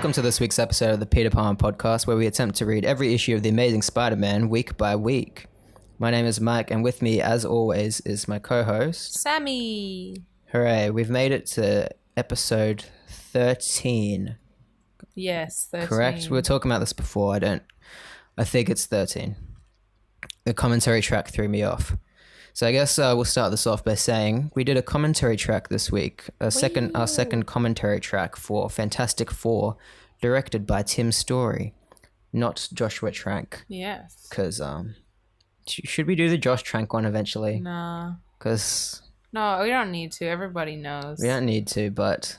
welcome to this week's episode of the Peter Palmer podcast, where we attempt to read every issue of The Amazing Spider-Man week by week. My name is Mike, and with me, as always, is my co-host... Sammy! Hooray, we've made it to episode 13. Yes, 13. Correct? We were talking about this before, I think it's 13. The commentary track threw me off. So I guess we'll start this off by saying we did a commentary track this week, our second commentary track for Fantastic Four, directed by Tim Story, not Joshua Trank. Yes. Because should we do the Josh Trank one eventually? Nah. Because no, we don't need to. Everybody knows. We don't need to, but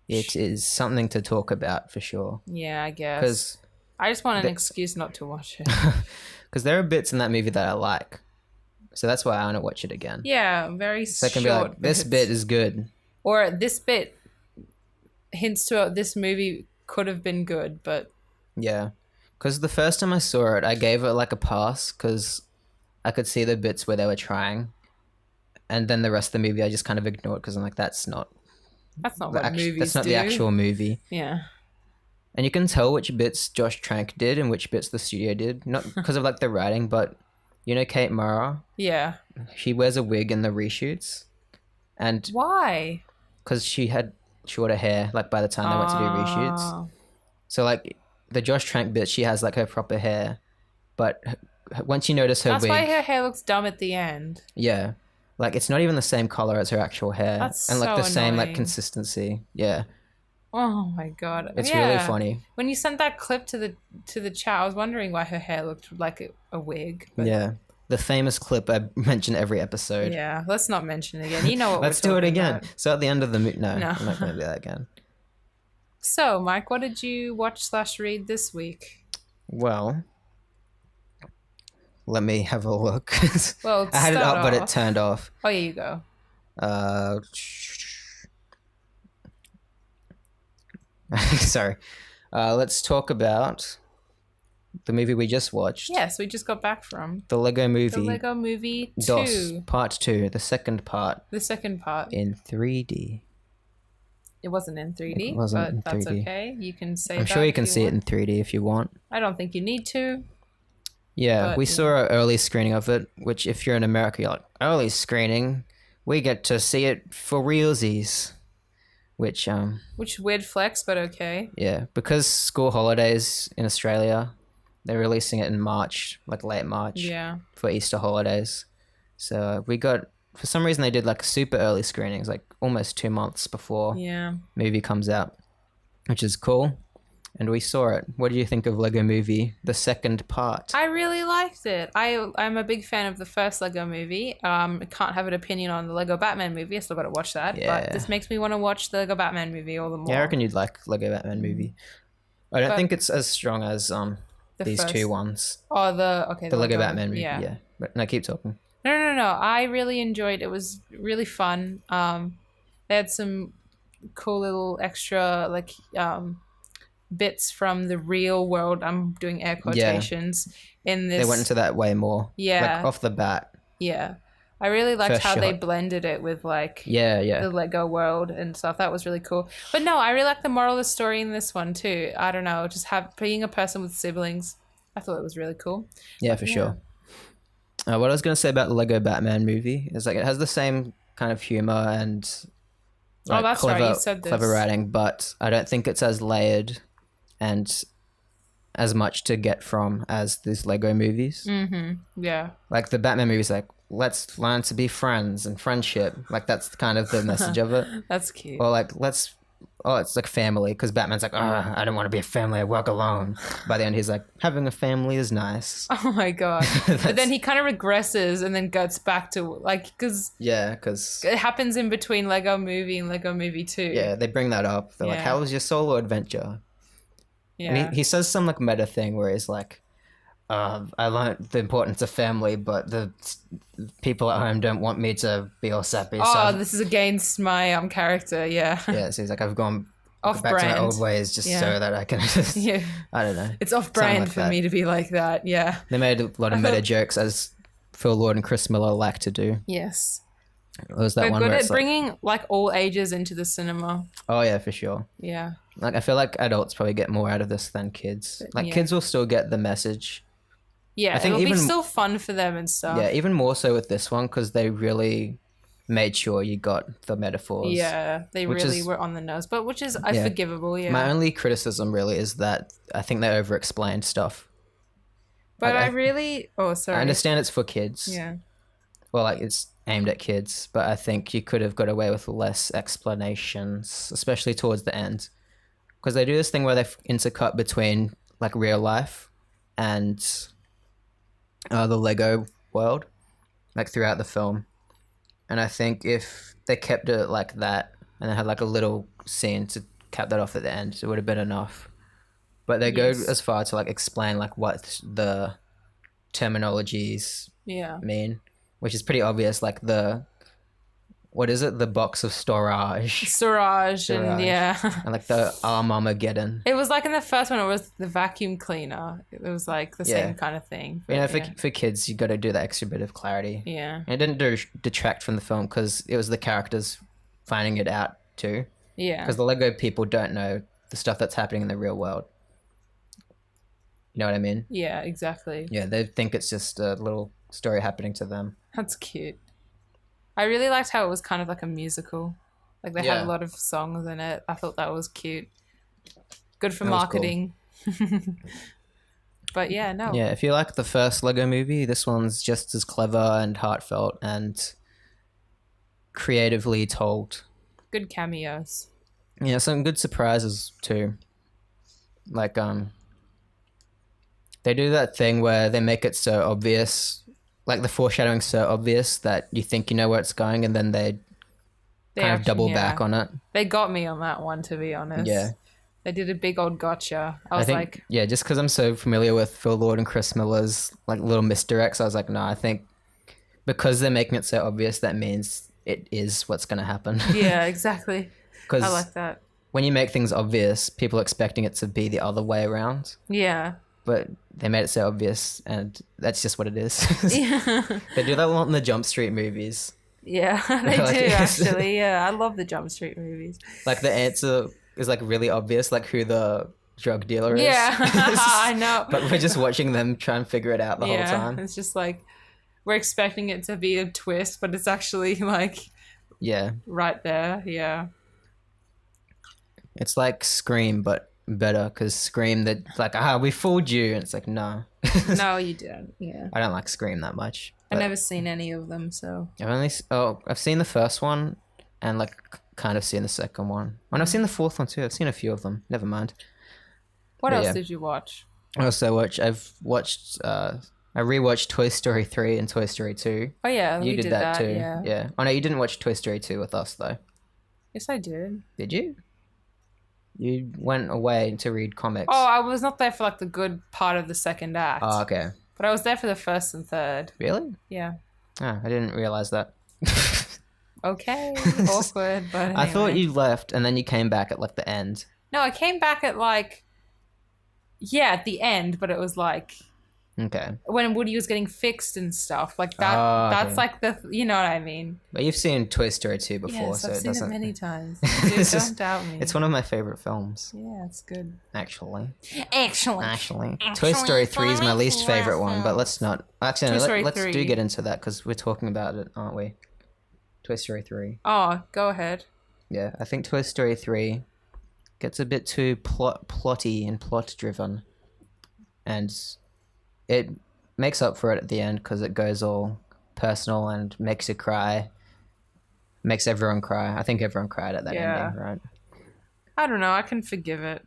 it is something to talk about for sure. Yeah, I guess. Because I just want an excuse not to watch it. Because there are bits in that movie that I like. So that's why I want to watch it again. Yeah, very so short. I can be like, this bit is good. Or this bit hints to this movie could have been good, but... Yeah. Because the first time I saw it, I gave it like a pass because I could see the bits where they were trying. And then the rest of the movie I just kind of ignored because I'm like, that's not what movies do. That's not the actual movie. Yeah. And you can tell which bits Josh Trank did and which bits the studio did. Not because of like the writing, but... You know Kate Mara? Yeah. She wears a wig in the reshoots. And why? Because she had shorter hair, like, by the time they went to do reshoots. So, like, the Josh Trank bit, she has, like, her proper hair. But once you notice her wig... That's why her hair looks dumb at the end. Yeah. Like, it's not even the same color as her actual hair. That's and, like, so the same, annoying. like, consistency. Yeah. Oh, my God. It's really funny. When you sent that clip to the chat, I was wondering why her hair looked like a wig. But... Yeah. The famous clip I mention every episode. Yeah, let's not mention it again. You know what Let's do it again. About. So at the end of the movie... No, I'm not going to do that again. So, Mike, what did you watch/read this week? Well, let me have a look. Well, I had it up, but it turned off. Oh, here you go. Sorry. Let's talk about the movie we just watched. Yes, we just got back from. The Lego Movie. The Lego Movie 2. DOS, Part 2, the second part. The second part. In 3D. It wasn't in 3D, it wasn't but in 3D. that's okay. You can say I'm sure you can see it in 3D if you want. I don't think you need to. Yeah, we saw an early screening of it, which if you're in America, you're like, early screening? We get to see it for realsies. Which weird flex, but okay. Yeah, because school holidays in Australia, they're releasing it in March, like late March. Yeah. For Easter holidays. So we got, for some reason they did like super early screenings, like almost 2 months before movie comes out, which is cool. And we saw it. What do you think of Lego Movie, the second part? I really liked it. I'm a big fan of the first Lego Movie. I can't have an opinion on the Lego Batman movie. I still got to watch that. Yeah. But this makes me want to watch the Lego Batman movie all the more. Yeah, I reckon you'd like Lego Batman movie. I don't think it's as strong as these two ones. Oh, the Lego Batman movie. Yeah. But no, keep talking. No. I really enjoyed it. It was really fun. They had some cool little extra bits from the real world. I'm doing air quotations in this. They went into that way more. Yeah. Like off the bat. Yeah. I really liked how they blended it with the Lego world and stuff. That was really cool. But no, I really like the moral of the story in this one too. I don't know, just being a person with siblings, I thought it was really cool. Yeah, for sure. What I was going to say about the Lego Batman movie is like it has the same kind of humor and that's right, you said this. Clever writing, but I don't think it's as layered and as much to get from as these Lego movies. Mm-hmm. Yeah. Like the Batman movies, like, let's learn to be friends and friendship. Like that's kind of the message of it. That's cute. Or like, it's like family, because Batman's like, I don't want to be a family, I work alone. By the end, he's like, having a family is nice. Oh my God. But then he kind of regresses and then gets back to, because... Yeah, because... It happens in between Lego Movie and Lego Movie 2. Yeah, they bring that up. They're like, how was your solo adventure? Yeah. And he says some like meta thing where he's like, I learned the importance of family, but the people at home don't want me to be all sappy. This is against my character, yeah. Yeah, so he's like, I've gone back to my old ways just so that I can just, I don't know. It's off-brand for me to be like that, yeah. They made a lot of meta jokes, as Phil Lord and Chris Miller like to do. Yes. Was that They're one good where at it's like, bringing like all ages into the cinema. oh yeah, for sure. Yeah. Like I feel like adults probably get more out of this than kids. But, Like yeah. kids will still get the message. I Yeah, think it'll be even still fun for them and stuff. yeah, even more so with this one because they really made sure you got the metaphors. Yeah, they which really is were on the nose, but which is yeah. forgivable, yeah. My only criticism really is that I think they over-explained stuff. But Like, I really... Oh, sorry. I understand it's for kids. Yeah. Well, like it's aimed at kids, but I think you could have got away with less explanations, especially towards the end, because they do this thing where they intercut between like real life and the Lego world, like throughout the film. And I think if they kept it like that and they had like a little scene to cap that off at the end, it would have been enough. But they go Yes. as far to like explain like what the terminologies Yeah. mean, which is pretty obvious. Like the what is it? The box of storage Suraj and yeah. and like the Armageddon. It was like in the first one, it was the vacuum cleaner. It was like the same kind of thing. You know, But, for kids, you got to do that extra bit of clarity. yeah. And it didn't detract from the film because it was the characters finding it out too. Yeah. Because the Lego people don't know the stuff that's happening in the real world. You know what I mean? Yeah, exactly. Yeah, they think it's just a little story happening to them. That's cute. I really liked how it was kind of like a musical. Like they had Yeah. a lot of songs in it. I thought that was cute. Good for That was marketing. But yeah, no. Yeah, if you like the first Lego movie, this one's just as clever and heartfelt and creatively told. Good cameos. Yeah, some good surprises too. Like they do that thing where they make it so obvious, like the foreshadowing so obvious that you think you know where it's going, and then they kind of double back on it. They got me on that one, to be honest. Yeah. They did a big old gotcha. I was like, yeah, just because I'm so familiar with Phil Lord and Chris Miller's like little misdirects, I was like, no, I think because they're making it so obvious, that means it is what's going to happen. yeah, exactly. Because I like that. when you make things obvious, people are expecting it to be the other way around. Yeah. But they made it so obvious, and that's just what it is. Yeah. They do that a lot in the Jump Street movies. Yeah, they Like, do actually. Yeah, I love the Jump Street movies. Like the answer is like really obvious, like who the drug dealer is. Yeah, I know. But we're just watching them try and figure it out the whole time. It's just like we're expecting it to be a twist, but it's actually like Yeah. right there. Yeah. It's like Scream, but better, because Scream, that like, we fooled you. And it's like, no. No, you didn't. Yeah. I don't like Scream that much. I've but never seen any of them, so. I've seen the first one and like kind of seen the second one. And I've seen the fourth one too. I've seen a few of them. Never mind. What But else yeah. did you watch? I rewatched Toy Story 3 and Toy Story 2. Oh yeah, You we did that too. Yeah. Oh no, you didn't watch Toy Story 2 with us though. Yes, I did. Did you? You went away to read comics. Oh, I was not there for like the good part of the second act. Oh, okay. But I was there for the first and third. Really? Yeah. Oh, I didn't realize that. Okay. Awkward, but anyway. I thought you left and then you came back at like the end. No, I came back at like... Yeah, at the end, but it was like... Okay. When Woody was getting fixed and stuff. Like that. Oh, okay. That's like the... You know what I mean? But you've seen Toy Story 2 before, Yes, so I've it seen doesn't... it many times. Dude, It's don't just- doubt me. It's one of my favorite films, Yeah, it's good. actually. Actually. Toy Story 3 is my it's least one of my favorite one, but films. let's not... Actually, Toy no, Story let's 3. do get into that, because we're talking about it, aren't we? Toy Story 3. Oh, go ahead. Yeah, I think Toy Story 3 gets a bit too plotty and plot-driven. And it makes up for it at the end, because it goes all personal and makes you cry. Makes everyone cry. I think everyone cried at that ending, right? I don't know. I can forgive it.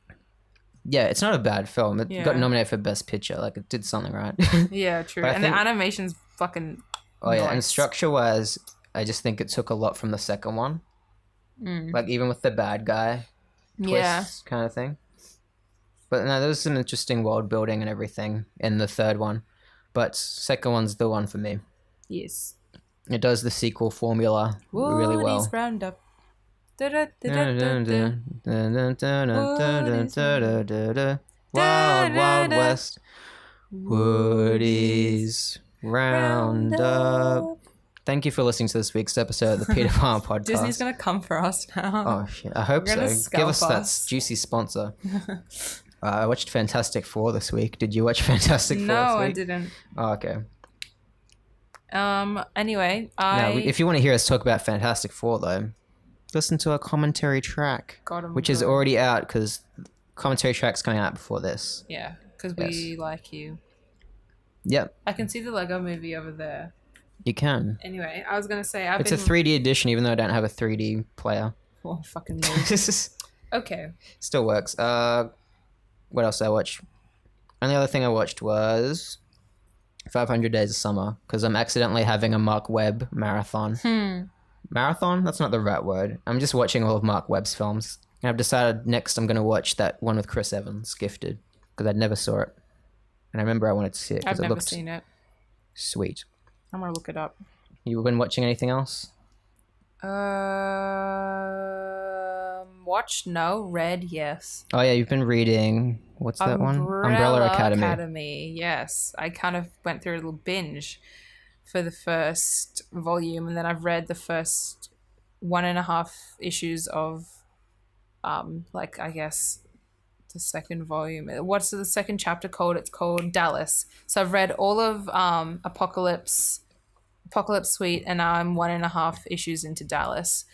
Yeah, it's not a bad film. It Yeah. got nominated for Best Picture. Like, it did something right. Yeah, true. But I And think- the animation's fucking... Oh, yeah, and nice. structure-wise, I just think it took a lot from the second one. Like, even with the bad guy twist Yeah. kind of thing. But no, there was some interesting world building and everything in the third one. But second one's the one for me. Yes. It does the sequel formula really well. Woody's Roundup. Da-da-da-da-da-da. Wild Wild West. Woody's Roundup. thank you for listening to this week's episode of the Peter Palmer Podcast. Disney's gonna come for us now. Oh shit! I hope They're gonna so. Give us scalp that us. juicy sponsor. I watched Fantastic Four this week. Did you watch Fantastic Four No, this I week? didn't. Oh, okay. Anyway, Now, if you want to hear us talk about Fantastic Four, though, listen to our commentary track, which is already out because commentary track's coming out before this. Yeah, because we like you. Yep. I can see the Lego movie over there. You can. Anyway, I was gonna say It's a 3D edition, even though I don't have a 3D player. Oh, fucking move. Okay. Still works. What else did I watch? And the other thing I watched was 500 Days of Summer, because I'm accidentally having a Mark Webb marathon. Marathon? That's not the right word. I'm just watching all of Mark Webb's films. And I've decided next I'm going to watch that one with Chris Evans, Gifted, because I never saw it. And I remember I wanted to see it because I've it never looked seen it. sweet. I'm gonna look it up. You been watching anything else? Watched no, read yes. Oh yeah, you've been reading, what's that one? Umbrella Academy. Yes, I kind of went through a little binge for the first volume, and then I've read the first 1.5 issues of I guess the second volume. What's the second chapter called? It's called Dallas. So I've read all of Apocalypse Suite, and now I'm 1.5 issues into Dallas.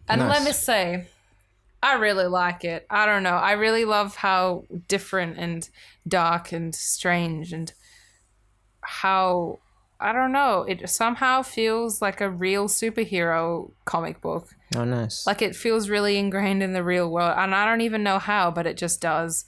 And Nice. let me say, I really like it. I don't know. I really love how different and dark and strange, and how, I don't know, it somehow feels like a real superhero comic book. Oh, nice. Like it feels really ingrained in the real world, and I don't even know how, but it just does.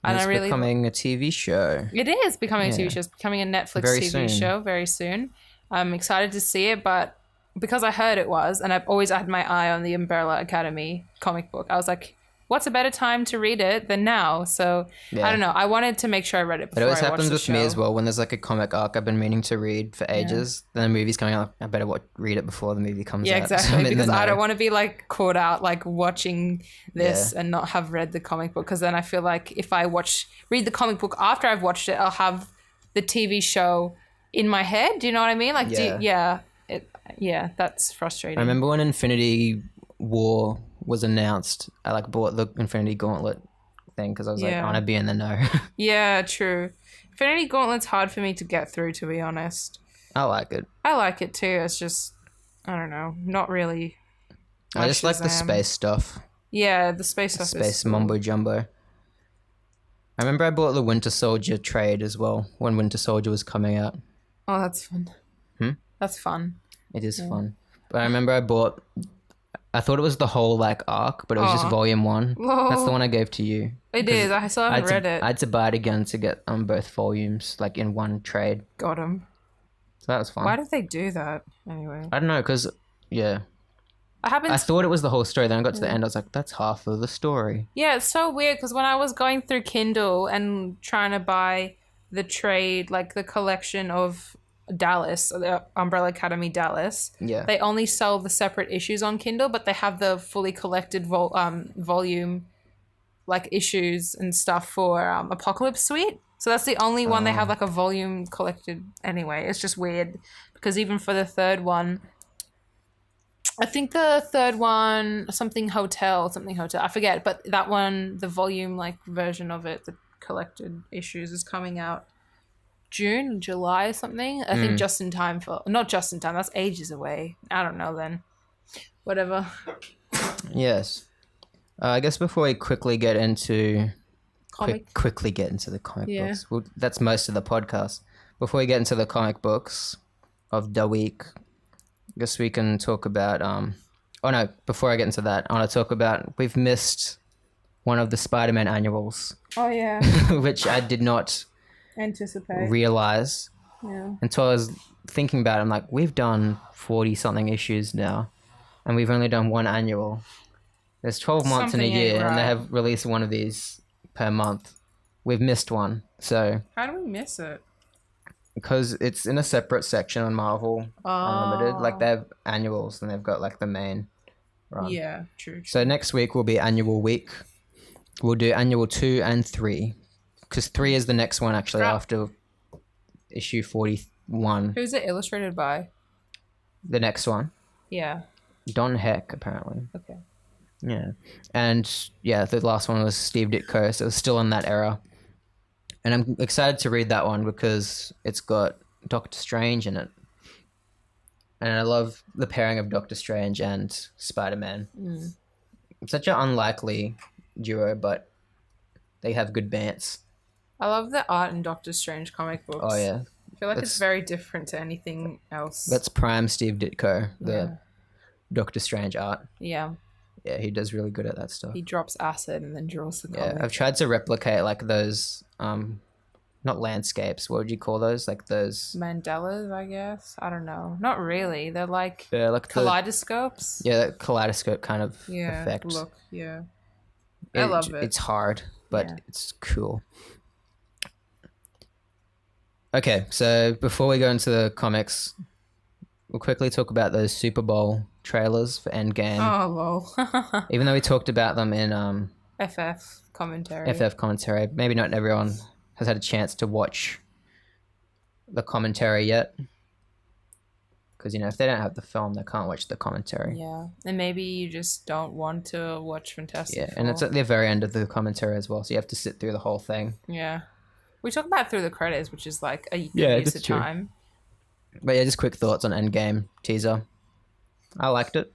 And it's I really becoming a TV show. It is becoming a Yeah. TV show. It's becoming a Netflix Very TV soon. show very soon. I'm excited to see it, but because I heard it was, and I've always had my eye on the Umbrella Academy comic book, I was like, what's a better time to read it than now? So Yeah. I don't know. I wanted to make sure I read it It before always I watched happens the with show. me as well. When there's like a comic arc I've been meaning to read for ages, then the movie's coming out. I better read it before the movie comes Yeah, out. So I'm exactly. in the Because I know. don't want to be like caught out like watching this and not have read the comic book. Because then I feel like if I read the comic book after I've watched it, I'll have the TV show in my head. Do you know what I mean? Like, that's frustrating. I remember when Infinity War was announced, I like bought the Infinity Gauntlet thing because I was like, I want to be in the know. Yeah, true. Infinity Gauntlet's hard for me to get through, to be honest. I like it. I like it too. It's just, I don't know, not really. I just like the Shazam. space stuff. Yeah, the space stuff Space is mumbo jumbo. I remember I bought the Winter Soldier trade as well when Winter Soldier was coming out. Oh, that's fun. That's fun. It is fun. But I remember I thought it was the whole like arc, but it was just volume 1. Whoa. That's the one I gave to you. It is. I still haven't read it. I had to buy it again to get both volumes like in one trade. Got him. So that was fun. Why did they do that anyway? I don't know, because I thought it was the whole story. Then I got to the end. I was like, that's half of the story. Yeah, it's so weird because when I was going through Kindle and trying to buy the trade, like the collection of Dallas, the Umbrella Academy Dallas, Yeah. they only sell the separate issues on Kindle, but they have the fully collected volume like issues and stuff for Apocalypse Suite. So that's the only one they have like a volume collected anyway. It's just weird because even for the third one, I think the third one, something hotel, I forget, but that one, the volume like version of it, the collected issues is coming out June, July or something. I think just in time not just in time, that's ages away. I don't know then. Whatever. Yes. I guess before we quickly get into quickly get into the comic books. Well, that's most of the podcast. Before we get into the comic books of the week, I guess we can talk about before I get into that, I want to talk about we've missed one of the Spider-Man annuals. Oh yeah. Which I did not Anticipate. realize Yeah. until I was thinking about it. I'm like, we've done 40 something issues now and we've only done one annual. There's 12 months in a Something year ain't and they right. have released one of these per month. We've missed one. So How do we miss it? because it's in a separate section on Marvel Unlimited, like they have annuals and they've got like the main run. Yeah, true. So next week will be annual week. We'll do annual 2 and 3 because 3 is the next one actually after issue 41. Who's it illustrated by? The next one, Yeah. Don Heck, apparently. Okay. Yeah. And yeah, the last one was Steve Ditko, so it was still in that era. And I'm excited to read that one because it's got Doctor Strange in it. And I love the pairing of Doctor Strange and Spider-Man. Mm. It's such an unlikely duo, but they have good bands. I love the art in Doctor Strange comic books. Oh yeah. I feel like it's very different to anything else. That's prime Steve Ditko, the Yeah. Doctor Strange art. Yeah. Yeah, he does really good at that stuff. He drops acid and then draws the comic. Yeah, I've tried to replicate like those not landscapes, what would you call those? Like those Mandalas, I guess. I don't know. Not really. They're like like kaleidoscopes. that kaleidoscope kind of Yeah. effect. Look, yeah. I love it. It's hard, but Yeah. it's cool. Okay, so before we go into the comics, we'll quickly talk about those Super Bowl trailers for Endgame. Oh lol. Even though we talked about them in FF commentary. FF commentary, maybe not everyone has had a chance to watch the commentary yet. Because, if they don't have the film, they can't watch the commentary. Yeah. And maybe you just don't want to watch Fantastic Yeah, Four. and it's at the very end of the commentary as well, so you have to sit through the whole thing. Yeah. We talk about it through the credits, which is like a Yeah, use that's of true. time. But yeah, just quick thoughts on Endgame teaser. I liked it.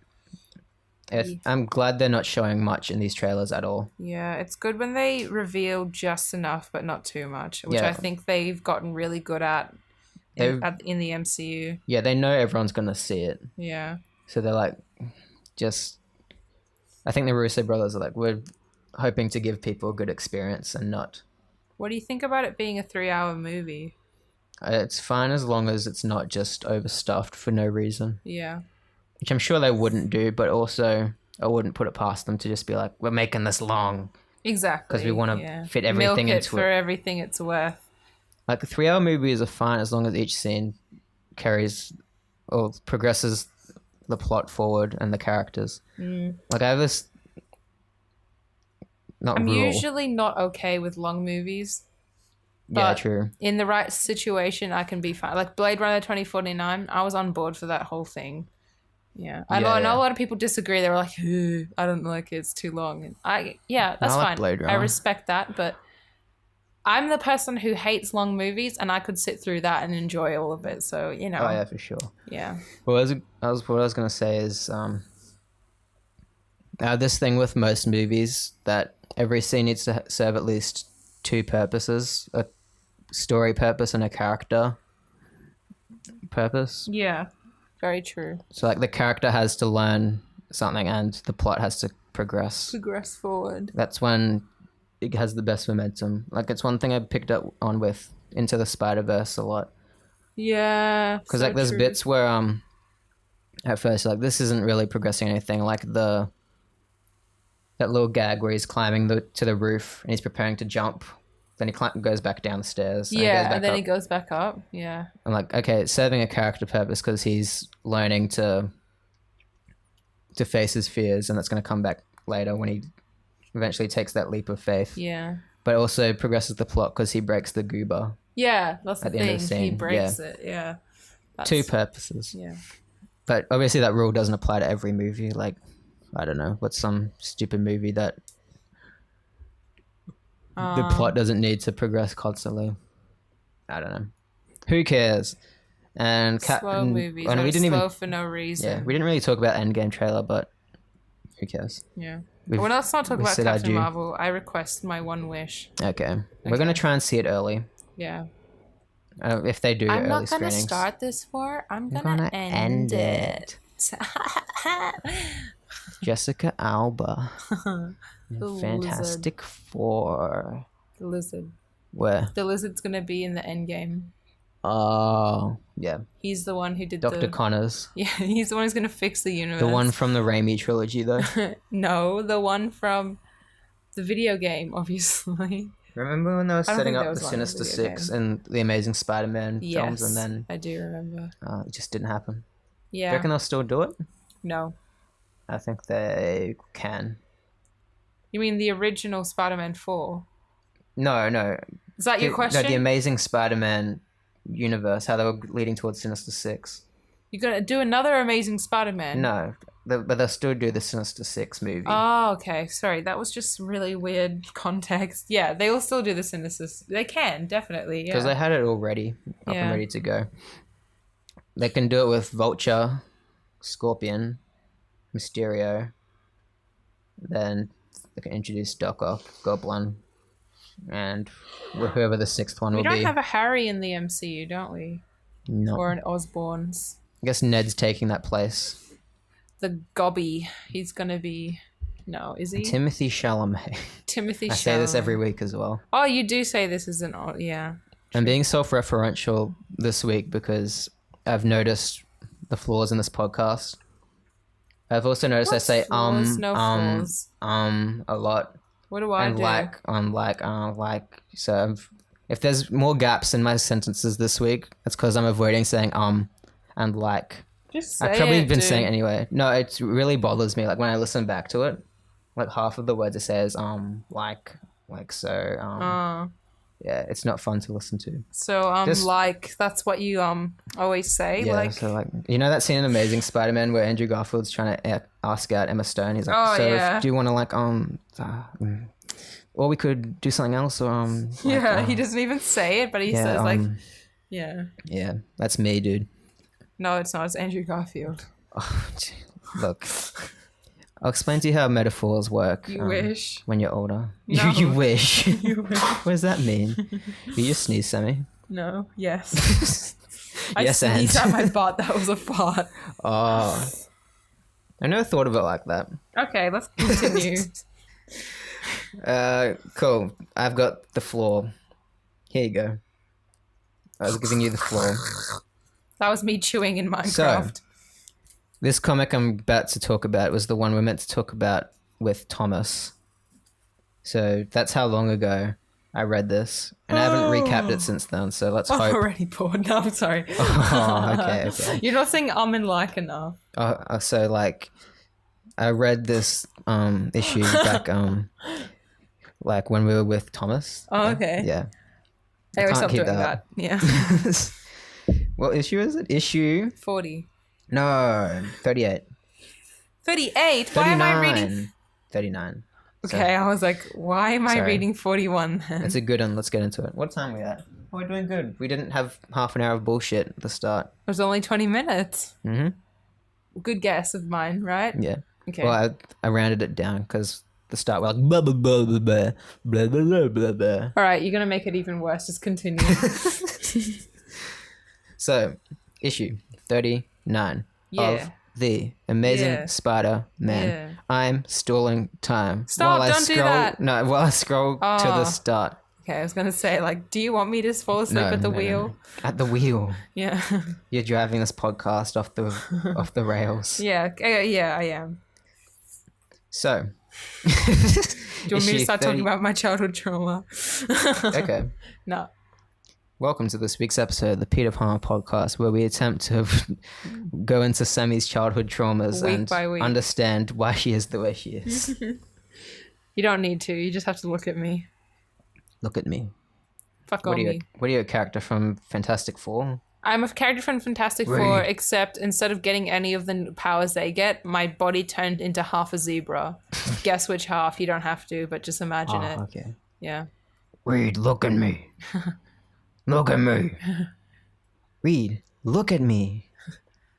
I'm glad they're not showing much in these trailers at all. Yeah, it's good when they reveal just enough but not too much, which Yeah. I think they've gotten really good at in the MCU. Yeah, they know everyone's going to see it. Yeah. So they're like, I think the Russo brothers are like, we're hoping to give people a good experience and not. What do you think about it being a 3-hour movie? It's fine as long as it's not just overstuffed for no reason. Yeah. Which I'm sure they wouldn't do, but also I wouldn't put it past them to just be like, we're making this long. Exactly. Because we want to fit everything Milk it into for it. everything it's worth. Like, 3-hour movies are fine as long as each scene carries or progresses the plot forward and the characters. Like, I have this... I'm rule. usually not okay with long movies. Yeah, But true. in the right situation, I can be fine. Like Blade Runner 2049, I was on board for that whole thing. Yeah. I know a lot of people disagree. They were like, I don't like it. It's too long. And that's like fine. Blade Runner. I respect that. But I'm the person who hates long movies, and I could sit through that and enjoy all of it. So, Oh, yeah, for sure. Yeah. Well, what I was going to say is this thing with most movies that every scene needs to serve at least two purposes, a story purpose and a character purpose. Yeah. Very true. So, like, the character has to learn something and the plot has to progress. Progress forward. That's when it has the best momentum. Like, it's one thing I picked up on with Into the Spider-Verse a lot. Yeah. Because, like, there's bits where, at first, like, this isn't really progressing anything. Like, that little gag where he's climbing to the roof and he's preparing to jump. Then he goes back down the stairs. And then he goes back up. Yeah. I'm like, okay, it's serving a character purpose because he's learning to face his fears, and that's going to come back later when he eventually takes that leap of faith. Yeah. But it also progresses the plot because he breaks the goober. Yeah, that's the At the end thing. of the He scene, breaks it. Yeah. Two purposes. Yeah. But obviously that rule doesn't apply to every movie. Like, I don't know, what's some stupid movie that the plot doesn't need to progress constantly? I don't know. Who cares? And slow movies we are didn't slow even, for no reason. Yeah, we didn't really talk about Endgame trailer, but who cares? Yeah. Well, let's not talk about said our Captain due. Marvel. I request my one wish. Okay. We're going to try and see it early. Yeah. If they do I'm early not going to screenings. start this war. I'm going gonna to end it. Jessica Alba. The Fantastic Four. The lizard. Where? The lizard's going to be in the end game. Oh, yeah. He's the one who did Dr. Connors. Yeah, he's the one who's going to fix the universe. The one from the Raimi trilogy, though. No, the one from the video game, obviously. Remember when they were setting up the was one in the Sinister video Six game. and the Amazing Spider-Man Yes, films, and then I do remember. it just didn't happen? Do Yeah. you reckon they'll still do it? No. I think they can. You mean the original Spider-Man 4? No. Is that your question? No, the Amazing Spider-Man universe, how they were leading towards Sinister Six. You're gonna do another Amazing Spider-Man? No, but they'll still do the Sinister Six movie. Oh, okay. Sorry, that was just really weird context. Yeah, they will still do the Sinister. They can definitely. Because Yeah. they had it all ready, up and Yeah. ready to go. They can do it with Vulture, Scorpion, Mysterio. Then they can introduce Doc Ock, Goblin, and whoever the sixth one We will don't be. have a Harry in the MCU, don't we? No. Or an Osborns. I guess Ned's taking that place. The Gobby. He's gonna be. No, is he? Timothy Chalamet. Timothy. I say this Chalamet. every week as well. Oh, you do say this is an. Yeah. I'm being self-referential this week because I've noticed the flaws in this podcast. I've also noticed What I say flaws? No flaws. a lot. What do I And do? like. So if there's more gaps in my sentences this week, it's because I'm avoiding saying and like. Just say I've probably it, been dude. saying it anyway. No, it really bothers me. Like when I listen back to it, like half of the words it says like so yeah, it's not fun to listen to. So Just- like that's what you always say. Yeah, like so like you know that scene in Amazing Spider-Man where Andrew Garfield's trying to ask out Emma Stone. He's like, Oh, so yeah. do you want to like or we could do something else or yeah, he doesn't even say it, but he yeah, says like yeah. yeah, that's me, dude. No, it's not. It's Andrew Garfield. Oh, gee, look, I'll explain to you how metaphors work. You wish. When you're older. No. You wish. You wish. What does that mean? You just sneeze, Sammy. No. Yes. I Yes, and. sneezed at my butt. That was a fart. Oh. I never thought of it like that. Okay, let's continue. Cool. I've got the floor. Here you go. I was giving you the floor. That was me chewing in Minecraft. This comic I'm about to talk about was the one we're meant to talk about with Thomas. So that's how long ago I read this. And I haven't recapped it since then, so let's I'm hope. already bored. No, I'm sorry. Oh, okay. You're not saying and like enough. So like I read this issue back like when we were with Thomas. Oh, okay. Yeah. I always can't stop keep doing that that. Yeah. What issue is it? Issue 40. no 38. 38? Why am I reading? 39. So, Okay, I was like, why am I Sorry. reading 41 then? it's a good one. Let's get into it. What time are we at? Oh, we're doing good. We didn't have half an hour of bullshit at the start. It was only 20 minutes. Mm-hmm. Good guess of mine, right? Yeah. Okay. Well, I rounded it down because the start we're like blah blah blah blah blah blah blah blah blah blah. All right, you're going to make it even worse. Just continue. So, issue 39 Yeah. of the Amazing Yeah. Spider-Man. Yeah. I'm stalling time. Stop, while I don't do scroll, that. No, while I scroll to the Oh. start. Okay, I was going to say, like, do you want me to fall asleep at the wheel? no. At the wheel. Yeah. You're driving this podcast off the rails. Yeah, I am. So. Do you want me to start talking about my childhood trauma? Okay. No. Welcome to this week's episode of the Peter Palmer podcast, where we attempt to go into Sammy's childhood traumas Week and by week. understand why she is the way she is. You don't need to. You just have to look at me. Look at me. Fuck What on are, you, me. what are you, a character from Fantastic Four? I'm a character from Fantastic Right. Four, except instead of getting any of the powers they get, my body turned into half a zebra. Guess which half? You don't have to, but just imagine it. Okay. Yeah. Reed, look at me. Look at me. Reed, look at me.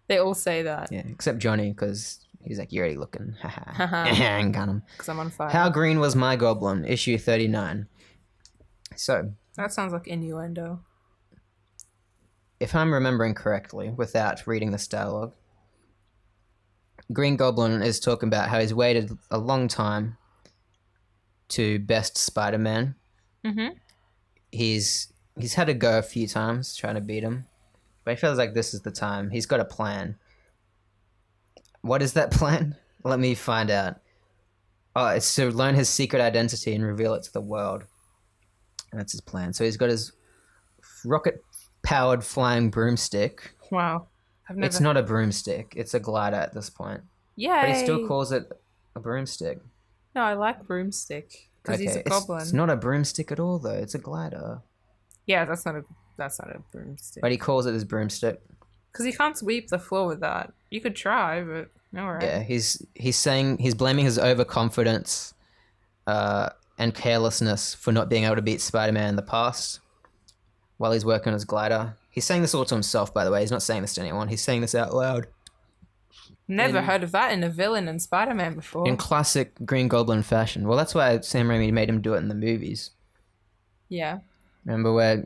They all say that Yeah, except Johnny, because he's like, you're already looking. And got him. because I'm on fire. How Green Was My Goblin, issue 39. So, That sounds like innuendo. if I'm remembering correctly, without reading this dialogue, Green Goblin is talking about how he's waited a long time to best Spider-Man. Mm-hmm. He's had a go a few times trying to beat him, but he feels like this is the time. He's got a plan. What is that plan? Let me find out. Oh, it's to learn his secret identity and reveal it to the world. And that's his plan. So he's got his rocket-powered flying broomstick. Wow. I've never. It's not a broomstick. It's a glider at this point. Yay. But he still calls it a broomstick. No, I like broomstick because he's a goblin. It's not a broomstick at all, though. It's a glider. Yeah, that's not a broomstick. But he calls it his broomstick. Because you can't sweep the floor with that. You could try, but all right. Yeah, he's saying he's blaming his overconfidence and carelessness for not being able to beat Spider-Man in the past while he's working on his glider. He's saying this all to himself, by the way. He's not saying this to anyone. He's saying this out loud. Never heard of that in a villain in Spider-Man before. In classic Green Goblin fashion. Well, that's why Sam Raimi made him do it in the movies. Yeah. Remember where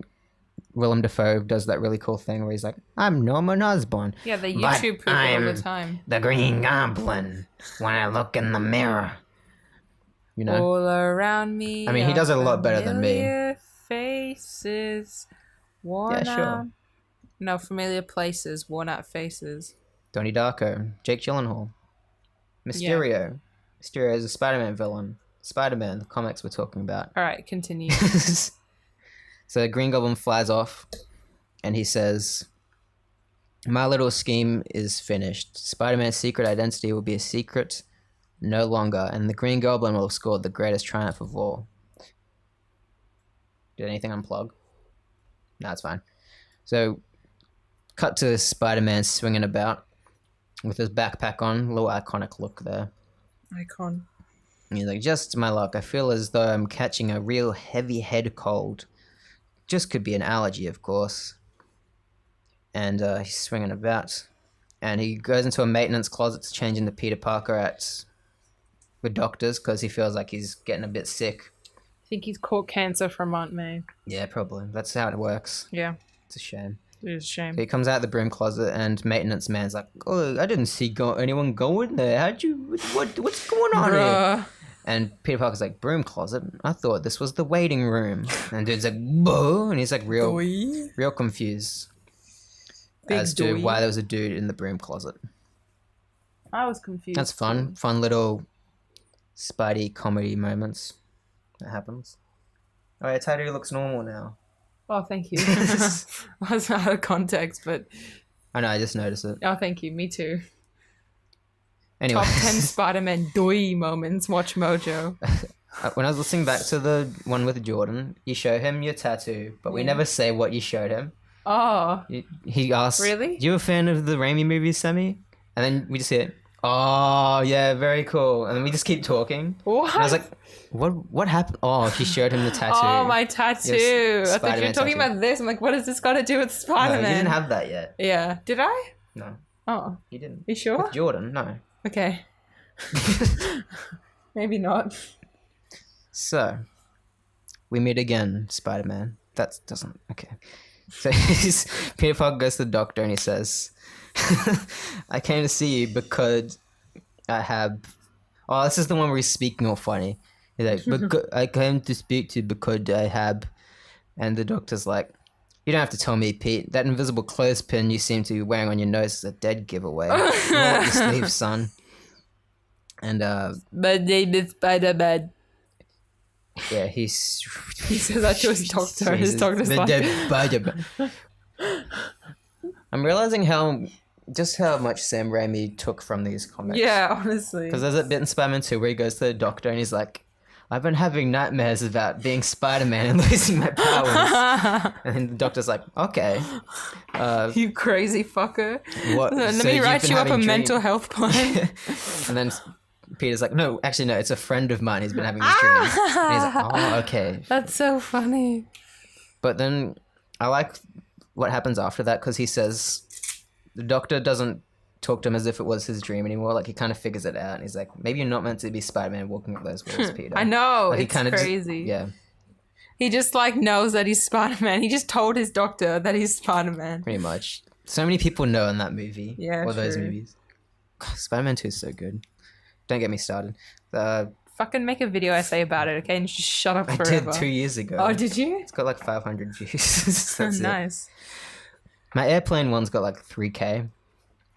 Willem Dafoe does that really cool thing where he's like, I'm Norman Osborn. Yeah, they YouTube poop all the time. The Green Goblin when I look in the mirror. You know? All around me. I mean, he does it a lot better than me. Familiar faces, worn out. No, familiar places, worn out faces. Donnie Darko, Jake Gyllenhaal, Mysterio. Yeah. Mysterio is a Spider-Man villain. Spider-Man, the comics we're talking about. All right, continue. So Green Goblin flies off, and he says, my little scheme is finished. Spider-Man's secret identity will be a secret no longer, and the Green Goblin will have scored the greatest triumph of all. Did anything unplug? No, it's fine. So, cut to Spider-Man swinging about with his backpack on. A little iconic look there. Icon. And he's like, just my luck. I feel as though I'm catching a real heavy head cold. Just could be an allergy, of course. And he's swinging about. And he goes into a maintenance closet to change into Peter Parker at the doctor's because he feels like he's getting a bit sick. I think he's caught cancer from Aunt May. Yeah, probably. That's how it works. Yeah. It's a shame. It is a shame. So he comes out of the broom closet and maintenance man's like, oh, I didn't see anyone go in there. How'd you... What's going on here? And Peter Parker's like, broom closet? I thought this was the waiting room. And dude's like, boo. And he's like real confused as to why there was a dude in the broom closet. I was confused. That's fun. Fun little Spidey comedy moments. That happens. Oh, yeah, Tattoo looks normal now. Oh, thank you. I was out of context, but... I know, I just noticed it. Oh, thank you. Me too. Anyway. Top 10 Spider-Man doi moments. Watch Mojo. When I was listening back to the one with Jordan, you show him your tattoo, but we never say what you showed him. Oh. He asked, really? You a fan of the Raimi movies, Sammy? And then we just hear, oh, yeah, very cool. And then we just keep talking. What? And I was like, what happened? Oh, she showed him the tattoo. Oh, my tattoo. I thought you were talking tattoo. about this. I'm like, what has this got to do with Spider-Man? No, you didn't have that yet. Yeah. Did I? No. Oh. You didn't. You sure? With Jordan, no. Okay. Maybe not. So, we meet again, Spider-Man. That doesn't... Okay. So, Peter Parker goes to the doctor and he says, I came to see you because I have... Oh, this is the one where he's speaking all funny. He's like, I came to speak to you because I have... And the doctor's like, you don't have to tell me, Pete. That invisible clothespin you seem to be wearing on your nose is a dead giveaway. Roll up your sleeve, son. And, My name is Spider-Man. Yeah, he says that to his doctor. His doctor's like... I'm realizing how much Sam Raimi took from these comics. Yeah, honestly. Because there's a bit in Spider-Man 2 where he goes to the doctor and he's like, I've been having nightmares about being Spider-Man and losing my powers. And then the doctor's like, okay. You crazy fucker. What? Let me write you up a mental health plan. And then Peter's like, no, actually, no, it's a friend of mine who's been having these dreams. And he's like, oh, okay. That's so funny. But then I like what happens after that because he says the doctor doesn't talk to him as if it was his dream anymore. Like, he kind of figures it out. And he's like, maybe you're not meant to be Spider-Man walking up those walls, Peter. I know. Like, it's crazy. Yeah. He just, like, knows that he's Spider-Man. He just told his doctor that he's Spider-Man. Pretty much. So many people know in that movie. Yeah, or those movies. God, Spider-Man 2 is so good. Don't get me started. Fucking make a video essay about it, okay? And just shut up forever. I did 2 years ago. Oh, did you? It's got like 500 views. That's nice. It. My airplane one's got like 3K,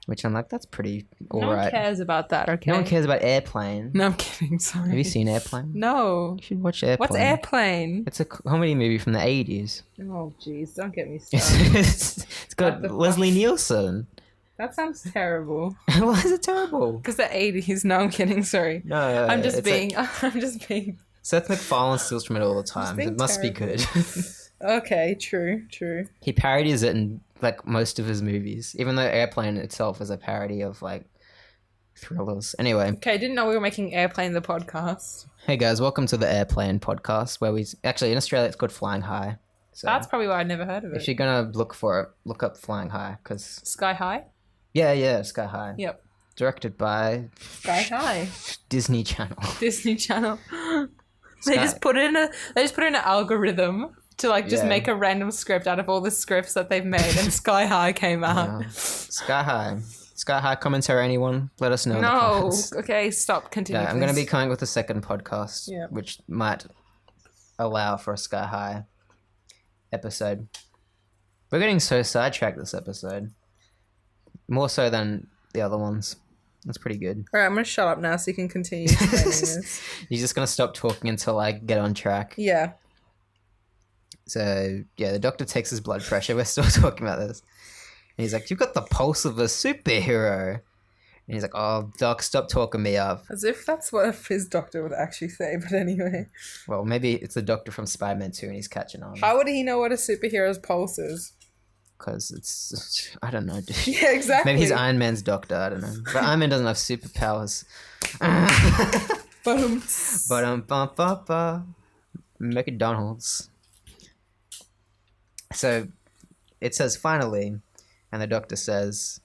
which I'm like, that's pretty alright. No one cares about that, okay? No one cares about Airplane. No, I'm kidding, sorry. Have you seen Airplane? No. You should watch Airplane. What's Airplane? It's a comedy movie from the 80s. Oh, jeez, don't get me started. It's got Leslie Nielsen. That sounds terrible. Why is it terrible? Because the 80s. No, I'm kidding. Sorry. No, I'm just being. I'm just being. Seth MacFarlane steals from it all the time. It must be good. Okay, true. He parodies it in like most of his movies, even though Airplane itself is a parody of like thrillers. Anyway, Okay, didn't know we were making Airplane the podcast. hey guys, welcome to the Airplane podcast, where we actually in Australia it's called Flying High. So That's probably why I'd never heard of if it. you're gonna look for it, look up Flying High because Sky High? yeah, Sky High. Yep. Directed by Sky High. Disney Channel. Disney Channel. They just put it in an algorithm to like just make a random script out of all the scripts that they've made, and Sky High came out. Yeah. Sky High commentary. Anyone? Let us know. In the No. comments. Okay, stop. Continue. Yeah, I'm going to be coming with a second podcast, Yeah. which might allow for a Sky High episode. We're getting so sidetracked this episode, more so than the other ones. That's pretty good. All right, I'm gonna shut up now so you can continue explaining this. You're just going to stop talking until I get on track. Yeah. So yeah, the doctor takes his blood pressure. We're still talking about this. And he's like, "You've got the pulse of a superhero." And he's like, "Oh, doc, stop talking me up." As if that's what his doctor would actually say, but anyway. Well, maybe it's the doctor from Spider-Man 2 and he's catching on. How would he know what a superhero's pulse is? Because it's... I don't know, dude. Yeah, exactly. Maybe he's Iron Man's doctor, I don't know. But Iron Man doesn't have superpowers. Boom. But McDonald's. So it says finally, and the doctor says,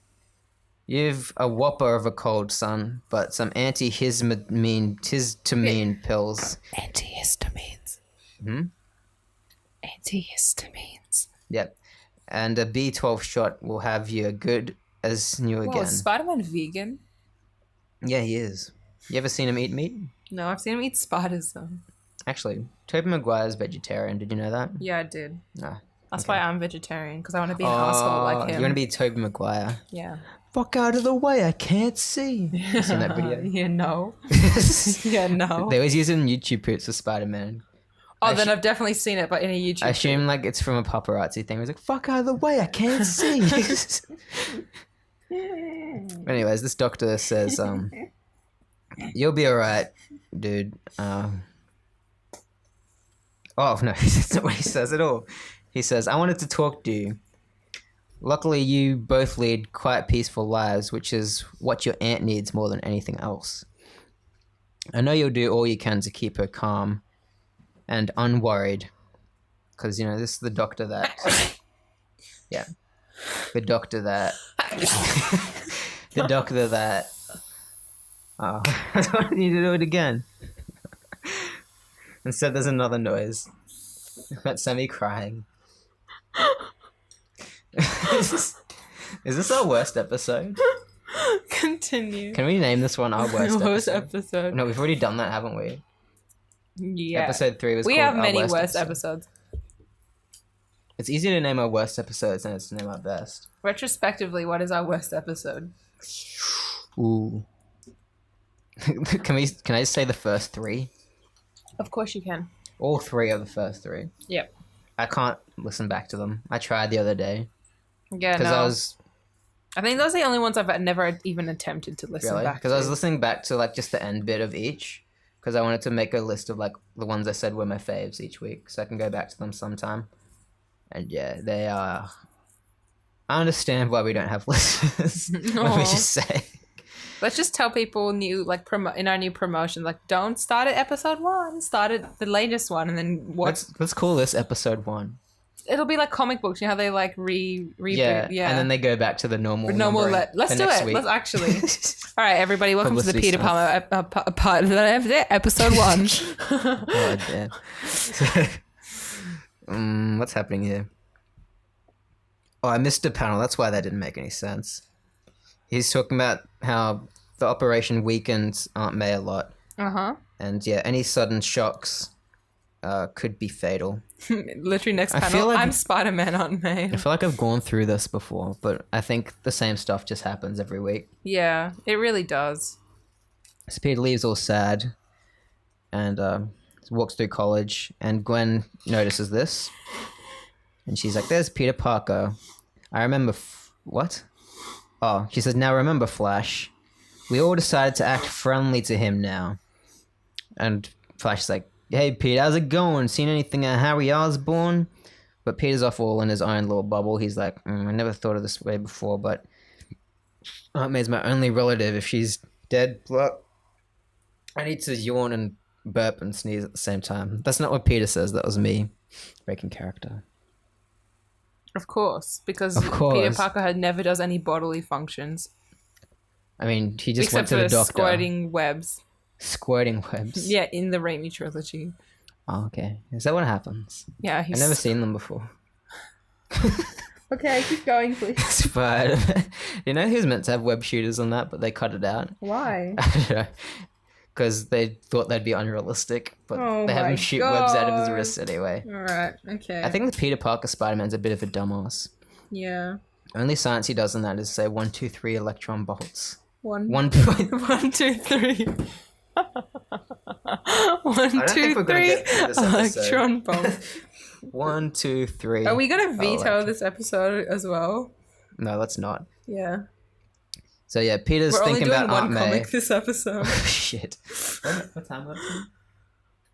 "You've a whopper of a cold, son, but some antihistamine pills." Antihistamines. Antihistamines. Yep. And a B12 shot will have you good as new Well, again. is Spider-Man vegan? Yeah, he is. You ever seen him eat meat? No, I've seen him eat spiders though. Actually, Tobey Maguire's vegetarian. Did you know that? Yeah, I did. No. That's why I'm vegetarian, because I want to be an asshole like him. You want to be Tobey Maguire? Yeah. Fuck out of the way, I can't see. You seen that video? Yeah, no. Yeah, no. They always use it in YouTube boots for Spider-Man. Oh, then I've definitely seen it, but in a YouTube. I assume like it's from a paparazzi thing. He's like, "Fuck out of the way, I can't see." Anyways, this doctor says, "You'll be alright, dude." Oh no, that's not what he says at all. He says, "I wanted to talk to you. Luckily, you both lead quite peaceful lives, which is what your aunt needs more than anything else. I know you'll do all you can to keep her calm and unworried, because, you know, this is the doctor that... Yeah. The doctor that... the doctor that... Oh, I need to do it again. Instead, there's another noise. That's Sammy crying. Is this our worst episode? Continue. Can we name this one our worst episode? No, we've already done that, haven't we? Yeah. Episode 3 was We called have Our many Worst worst Episode. episodes. It's easier to name our worst episodes than it's to name our best. Retrospectively, what is our worst episode? Ooh. Can I just say the first 3? Of course you can. All 3 of the first 3. Yep. I can't listen back to them. I tried the other day. Yeah, Because no. I think those are the only ones I've never even attempted to listen really? back to. Because I was listening back to like just the end bit of each. Because I wanted to make a list of like the ones I said were my faves each week. So I can go back to them sometime. And yeah, they are... I understand why we don't have listeners. Let me just say. Let's just tell people new, like, in our new promotion, like, don't start at episode 1. Start at the latest one, and then watch. Let's call this episode 1. It'll be like comic books. You know how they like reboot. Yeah, and then they go back to the normal. Let's do it. Week. Let's actually. All right, everybody, welcome to the Publicity Peter Palmer episode 1. Oh, damn. What's happening here? Oh, I missed a panel. That's why that didn't make any sense. He's talking about how the operation weakens Aunt May a lot. And yeah, any sudden shocks could be fatal. Literally next panel, I'm Spider-Man Aunt May. I feel like I've gone through this before, but I think the same stuff just happens every week. Yeah, it really does. So Peter leaves all sad and walks through college, and Gwen notices this. And she's like, "There's Peter Parker. I remember..." What? Oh, she says, "Now remember, Flash. We all decided to act friendly to him now." And Flash is like, "Hey, Pete, how's it going? Seen anything at Harry Osborn?" But Peter's off all in his own little bubble. He's like, I never thought of this way before, but Aunt May's my only relative. If she's dead, look, I need to yawn and burp and sneeze at the same time. That's not what Peter says. That was me breaking character. Of course, because Of course. Peter Parker never does any bodily functions. I mean, he just Except went to the for doctor. squirting webs. Squirting webs? Yeah, in the Raimi trilogy. Oh, okay. Is that what happens? Yeah, I've never seen them before. Okay, keep going, please. Spider-Man. You know who's meant to have web shooters on that, but they cut it out? Why? I don't know. Because they thought they'd be unrealistic, but Oh they have my him shoot webs out of his God. wrists anyway. Alright, okay. I think the Peter Parker Spider-Man's a bit of a dumbass. Yeah. Only science he does in that is say 1, 2, 3 electron bolts. 1, 1 point. 1, 2, 3. 1, don't 2, think we're gonna 3. get through this episode. Electron bomb. 1, 2, 3. Are we gonna veto electron- this episode as well? No, let's not. Yeah. So yeah, Peter's We're only thinking doing about one Aunt May. comic this episode. Shit. What time was it?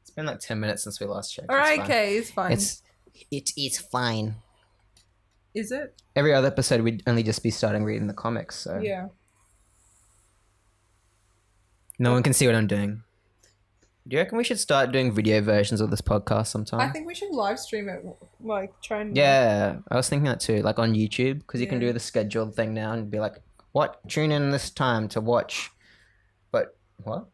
It's been like 10 minutes since we last checked. Alright, okay, it's fine. It's fine. Is it? Every other episode we'd only just be starting reading the comics, so Yeah. no one can see what I'm doing. Do you reckon we should start doing video versions of this podcast sometime? I think we should live stream it, like, try and... Yeah, I was thinking that too, like on YouTube, because you can Yeah. do the scheduled thing now and be like, what? Tune in this time to watch. But, what?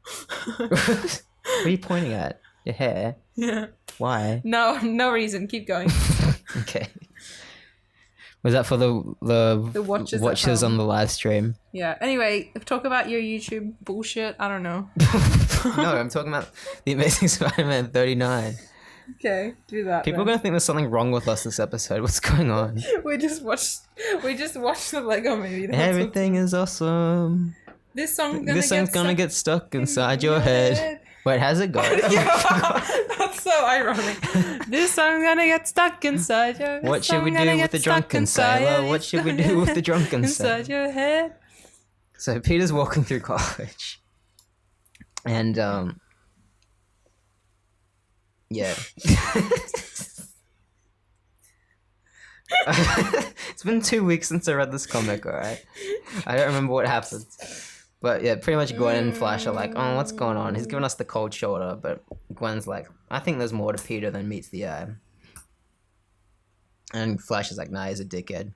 What are you pointing at? Your hair? Yeah. Why? No reason. Keep going. Okay. Was that for the watchers at on home. the live stream? Yeah. Anyway, talk about your YouTube bullshit. I don't know. No, I'm talking about The Amazing Spider-Man 39. Okay, do that. People are then. going to think there's something wrong with us this episode. What's going on? We just watched the Lego movie. That's Everything is awesome. This song's Gonna get stuck inside your head. Wait, how's it go? Yeah, that's so ironic. This song's gonna get stuck inside your. What this should we song gonna do get with the stuck drunken inside sailor? your- What should we do with the drunken inside sailor? your head? So Peter's walking through college. And, yeah. It's been 2 weeks since I read this comic, alright? I don't remember what happened. But yeah, pretty much Gwen and Flash are like, oh, what's going on? He's giving us the cold shoulder, but Gwen's like, I think there's more to Peter than meets the eye. And Flash is like, nah, he's a dickhead.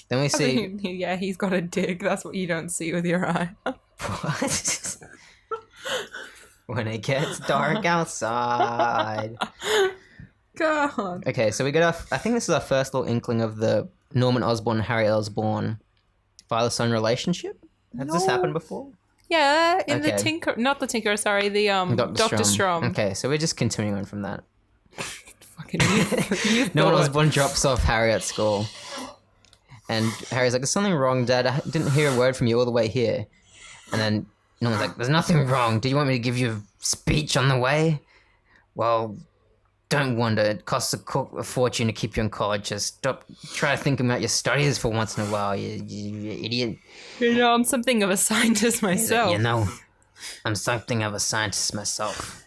Then we see... Yeah, he's got a dick. That's what you don't see with your eye. What? When it gets dark outside. God. Okay, so we get I think this is our first little inkling of the Norman Osborn and Harry Osborn father-son relationship. Has this No. happened before? Yeah, in the Okay. not the Tinker, sorry, the Dr. Strom. Okay, so we're just continuing on from that. Fucking you Norman thought. Osborn drops off Harry at school. And Harry's like, there's something wrong, Dad. I didn't hear a word from you all the way here. And then Norman's like, there's nothing wrong. Do you want me to give you a speech on the way? Well, don't wonder. It costs a fortune to keep you in college. Just try thinking about your studies for once in a while, you idiot. You know, I'm something of a scientist myself. You know, I'm something of a scientist myself.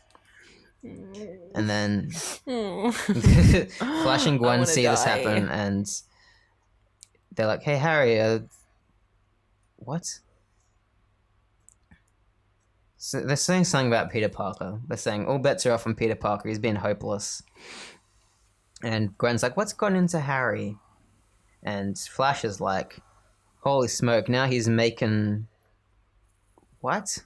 And then Flash and Gwen wanna see this die. happen, and they're like, "Hey, Harry, what?" So they're saying something about Peter Parker. They're saying all bets are off on Peter Parker. He's been hopeless. And Gwen's like, "What's gone into Harry?" And Flash is like, "Holy smoke! Now he's making what?"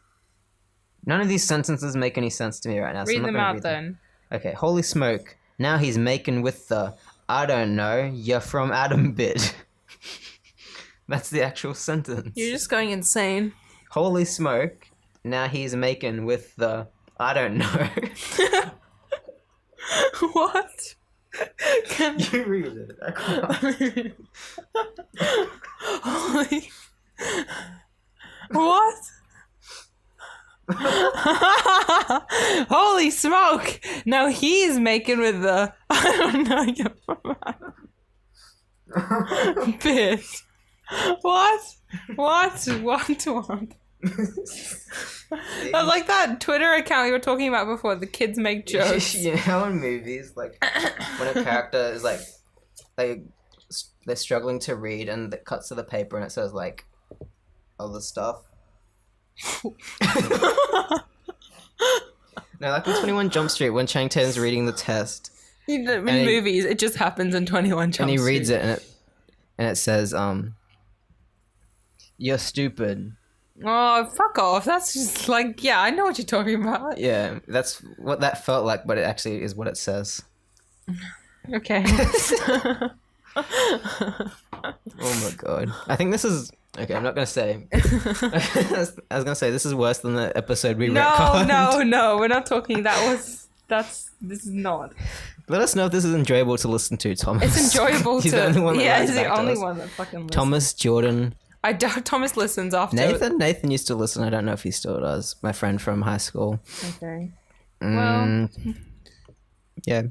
None of these sentences make any sense to me right now. So Read I'm not them gonna out read then. Okay, holy smoke. Now he's making with the, I don't know, you're from Adam bit. That's the actual sentence. You're just going insane. Holy smoke. Now he's making with the, I don't know. What? Can You read it. I can't. Holy... What? Holy smoke! Now he's making with the I don't know bit. What? I like that Twitter account you were talking about before. The kids make jokes. You know, in movies, like when a character is like they're struggling to read and it cuts to the paper and it says like other stuff. No, like in 21 Jump Street when Channing Tatum's reading the test. In movies, it just happens in 21 Jump Street. And he reads it and it says, "You're stupid." Oh, fuck off. That's just like, yeah, I know what you're talking about. Yeah, that's what that felt like, but it actually is what it says. Okay. Oh my god. I think this is... Okay, I'm not going to say. I was going to say, this is worse than the episode we retconned. No, we're not talking. This is not. Let us know if this is enjoyable to listen to, Thomas. It's enjoyable He's the only one that he's the only one that fucking listens. Thomas, Jordan. I doubt Thomas listens after. Nathan used to listen. I don't know if he still does. My friend from high school. Okay. Well. Yeah.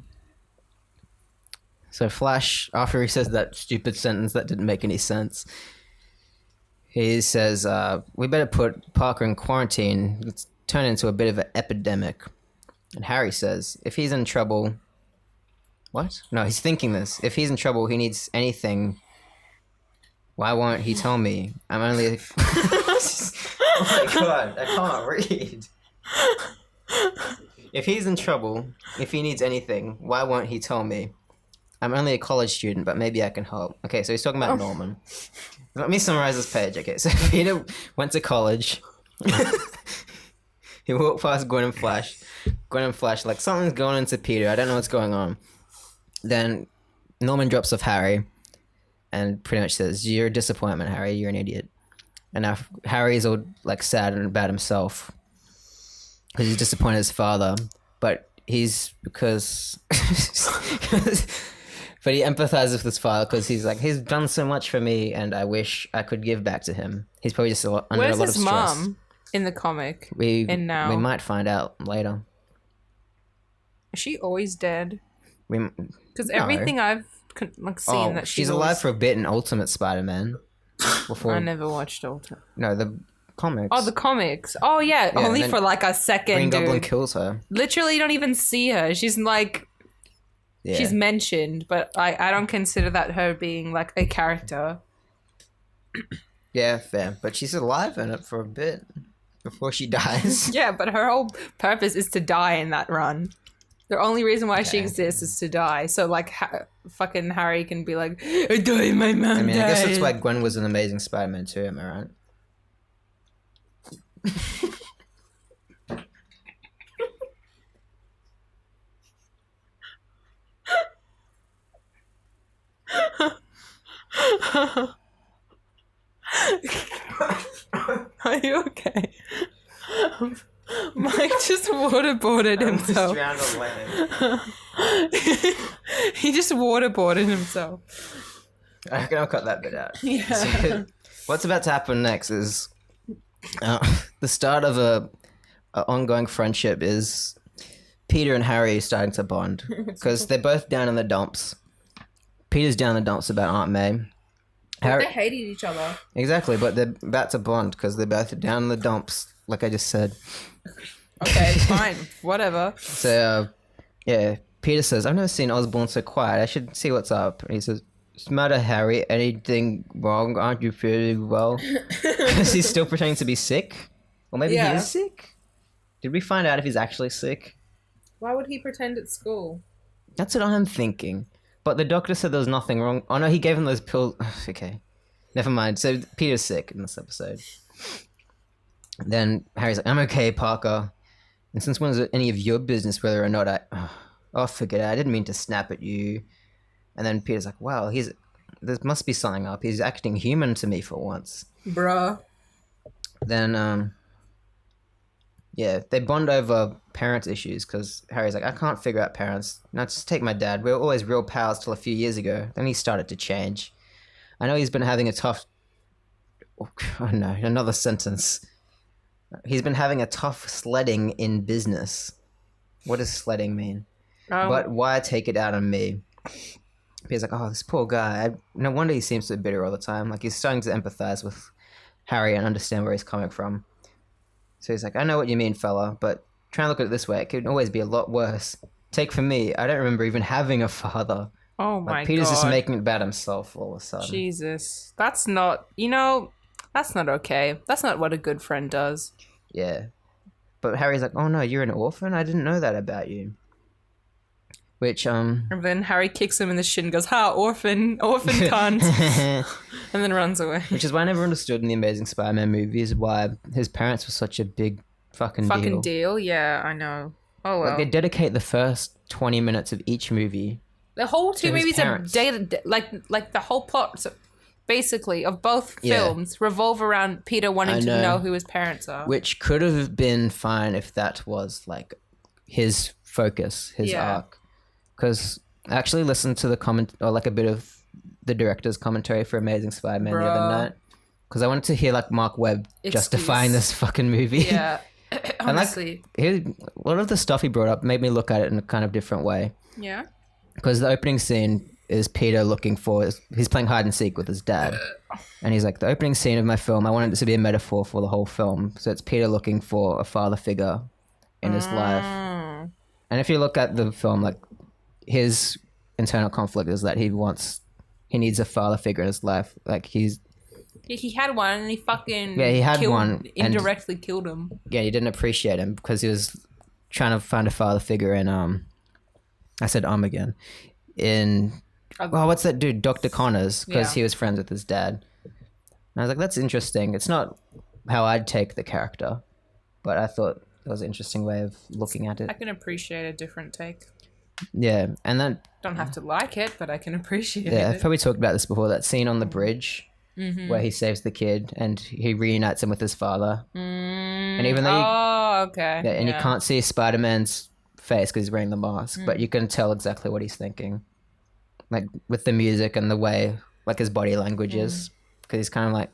So Flash, after he says that stupid sentence that didn't make any sense, he says, we better put Parker in quarantine. Let's turn it into a bit of an epidemic. And Harry says, if he's in trouble... What? No, he's thinking this. If he's in trouble, he needs anything. Why won't he tell me? I'm only... Oh my god, I can't read. If he's in trouble, if he needs anything, why won't he tell me? I'm only a college student, but maybe I can help. Okay, so he's talking about Norman. Let me summarize this page. Okay, so Peter went to college. He walked past Gwen and Flash. Gwen and Flash, like, something's going into Peter. I don't know what's going on. Then Norman drops off Harry and pretty much says, you're a disappointment, Harry. You're an idiot. And now Harry's all, like, sad and about himself because he's disappointed his father. But he's because... But he empathizes with his father because he's like, he's done so much for me and I wish I could give back to him. He's probably just under a lot of stress. Where's his mom in the comic? We now? We might find out later. Is she always dead? Because No. everything I've seen that she's alive for a bit in Ultimate Spider-Man. I never watched Ultimate. No, the comics. Oh, the comics. Oh, yeah. Only for like a second, Green Goblin kills her. Literally, you don't even see her. She's like... Yeah. She's mentioned, but I don't consider that her being like a character. Yeah, fair. But she's alive in it for a bit before she dies. Yeah, but her whole purpose is to die in that run. The only reason why she exists is to die. So like fucking Harry can be like, I died, my mom I mean, died. I guess that's why Gwen was an Amazing Spider-Man too, am I right? Are you okay? Mike just waterboarded himself. He just waterboarded himself. I reckon I'll cut that bit out. Yeah. So, what's about to happen next is the start of a ongoing friendship is Peter and Harry starting to bond because they're both down in the dumps. Peter's down in the dumps about Aunt May. They hated each other. Exactly, but they're about to bond because they're both down in the dumps, like I just said. Okay, fine, whatever. So, yeah, Peter says, I've never seen Osborn so quiet. I should see what's up. And he says, what's the matter, Harry? Anything wrong? Aren't you feeling well? Because he's still pretending to be sick? Or maybe he is sick? Did we find out if he's actually sick? Why would he pretend at school? That's what I'm thinking. But the doctor said there was nothing wrong. Oh no, he gave him those pills. Okay. Never mind. So Peter's sick in this episode. Then Harry's like, I'm okay, Parker. And since when is it any of your business whether or not Oh, forget it. I didn't mean to snap at you. And then Peter's like, wow, there must be something up. He's acting human to me for once. Bruh. Then, yeah, they bond over parents' issues because Harry's like, I can't figure out parents. Now just take my dad. We were always real pals till a few years ago. Then he started to change. I know he's been having a tough... Oh no, another sentence. He's been having a tough sledding in business. What does sledding mean? But why take it out on me? He's like, oh, this poor guy. No wonder he seems so bitter all the time. Like, he's starting to empathize with Harry and understand where he's coming from. So he's like, I know what you mean, fella, but try and look at it this way. It could always be a lot worse. Take from me, I don't remember even having a father. Oh my Like, Peter's just God. making it about himself all of a sudden. Jesus. That's not, that's not okay. That's not what a good friend does. Yeah. But Harry's like, oh no, you're an orphan? I didn't know that about you. Which, And then Harry kicks him in the shin and goes, ha, orphan cunt. And then runs away. Which is why I never understood in the Amazing Spider-Man movies why his parents were such a big fucking deal? Yeah, I know. Oh, well. Like, they dedicate the first 20 minutes of each movie. The whole two to his movies are parents. like the whole plot, so basically, of both films revolve around Peter wanting to know who his parents are. Which could have been fine if that was, like, his focus, his arc. Because I actually listened to the comment, or like a bit of the director's commentary for Amazing Spider-Man the other night. Because I wanted to hear, like, Mark Webb justifying this fucking movie. Yeah. Honestly. And, like, a lot of the stuff he brought up made me look at it in a kind of different way. Yeah. Because the opening scene is Peter looking for... He's playing hide and seek with his dad. And he's like, the opening scene of my film, I wanted it to be a metaphor for the whole film. So it's Peter looking for a father figure in his life. And if you look at the film, like, his internal conflict is that he needs a father figure in his life. Like, he had one and he fucking indirectly killed him. Yeah, he didn't appreciate him because he was trying to find a father figure in I said again. What's that dude? Dr. Connors, because he was friends with his dad. And I was like, that's interesting. It's not how I'd take the character, but I thought that was an interesting way of looking at it. I can appreciate a different take. Yeah, and then... Don't have to like it, but I can appreciate it. Yeah, I've probably talked about this before, that scene on the bridge where he saves the kid and he reunites him with his father. And even though you can't see Spider-Man's face because he's wearing the mask, but you can tell exactly what he's thinking. Like, with the music and the way, like, his body language is. Because he's kind of like...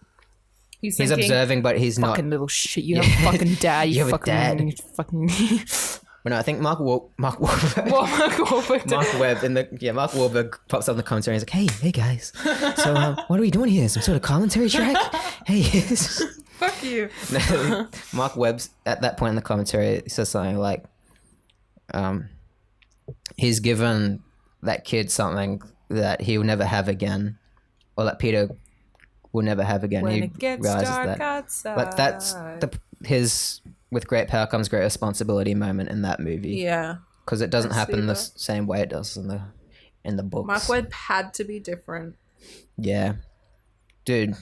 He's thinking, observing, but he's not... Fucking little shit, you have a fucking dad, you have fucking... a dad. You fucking... Well, no, I think Mark Wahlberg... Mark Wahlberg. Mark Wahlberg pops up in the commentary and he's like, hey guys. So, what are we doing here? Some sort of commentary track? Hey. Fuck you. No, Mark Webb's at that point in the commentary says something like, he's given that kid something that he will never have again, or that Peter will never have again. When he it gets realizes dark that. outside. Like, that's his with great power comes great responsibility moment in that movie. Yeah. Because it doesn't happen the same way it does in the books. Mark Webb had to be different. Yeah. Dude.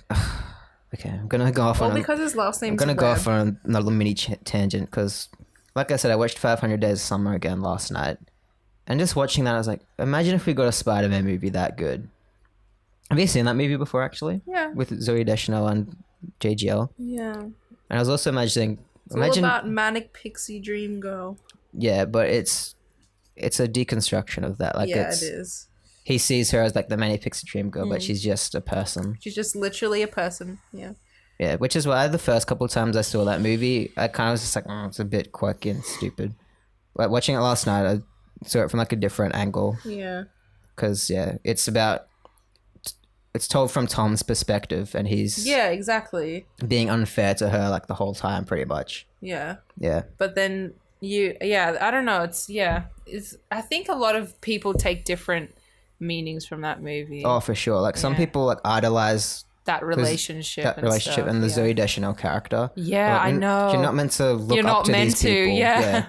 Okay, I'm gonna go off because his last name's I'm gonna Webb. go off on another mini tangent because, like I said, I watched 500 Days of Summer again last night, and just watching that, I was like, imagine if we got a Spider-Man movie that good. Have you seen that movie before, actually? Yeah. With Zoe Deschanel and JGL. Yeah. And I was also imagining. It's all about manic pixie dream girl. Yeah, but it's a deconstruction of that. Like, yeah, it is. He sees her as like the manic pixie dream girl, but she's just a person. She's just literally a person. Yeah. Yeah, which is why the first couple of times I saw that movie, I kind of was just like, it's a bit quirky and stupid. Like, watching it last night, I saw it from like a different angle. Yeah. Because, it's told from Tom's perspective, and he's... Yeah, exactly. Being unfair to her, like, the whole time, pretty much. Yeah. Yeah. But then I don't know, I think a lot of people take different meanings from that movie. Oh, for sure. Like, some people, like, idolize... That relationship and the Zoe Deschanel character. Yeah, I know. You're not meant to look up to these people. Yeah.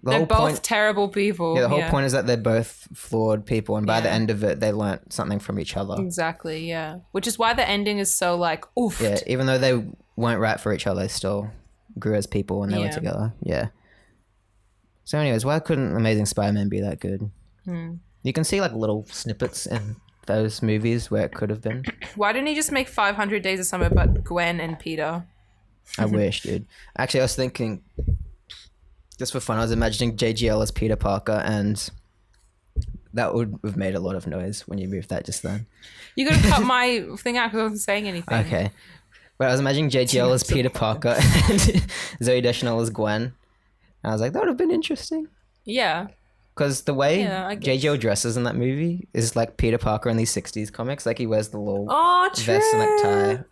They're both terrible people. Yeah, the whole point is that they're both flawed people, and by the end of it, they learnt something from each other. Exactly, yeah. Which is why the ending is so, like, oof. Yeah, even though they weren't right for each other, they still grew as people when they were together. Yeah. So anyways, why couldn't Amazing Spider-Man be that good? You can see, like, little snippets in those movies where it could have been. Why didn't he just make 500 Days of Summer but Gwen and Peter? I wish, dude. Actually, I was thinking... Just for fun, I was imagining JGL as Peter Parker, and that would have made a lot of noise when you moved that just then. You could have cut my thing out because I wasn't saying anything. Okay. But I was imagining JGL as Peter Parker and Zoe Deschanel as Gwen. And I was like, that would have been interesting. Yeah. Because the way JGL dresses in that movie is like Peter Parker in these 60s comics. Like, he wears the little vest and like tie.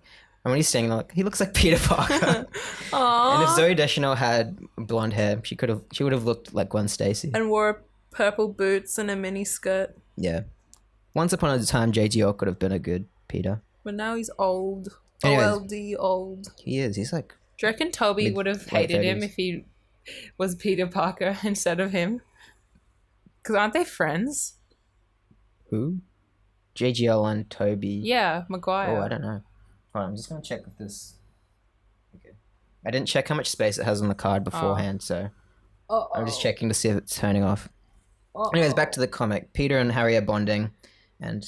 when he's saying like he looks like Peter Parker. And if Aww. Zoe Deschanel had blonde hair, she would have looked like Gwen Stacy. And wore purple boots and a mini skirt. Yeah. Once upon a time, JGL could have been a good Peter. But now he's old. Anyways. OLD old. He is. He's like. Do you reckon Toby would have late hated him 30s. if he was Peter Parker instead of him? Because aren't they friends? Who? JGL and Toby. Yeah, Maguire. Oh, I don't know. Hold on, I'm just gonna check if this. Okay. I didn't check how much space it has on the card beforehand, so I'm just checking to see if it's turning off. Anyways, back to the comic. Peter and Harry are bonding, and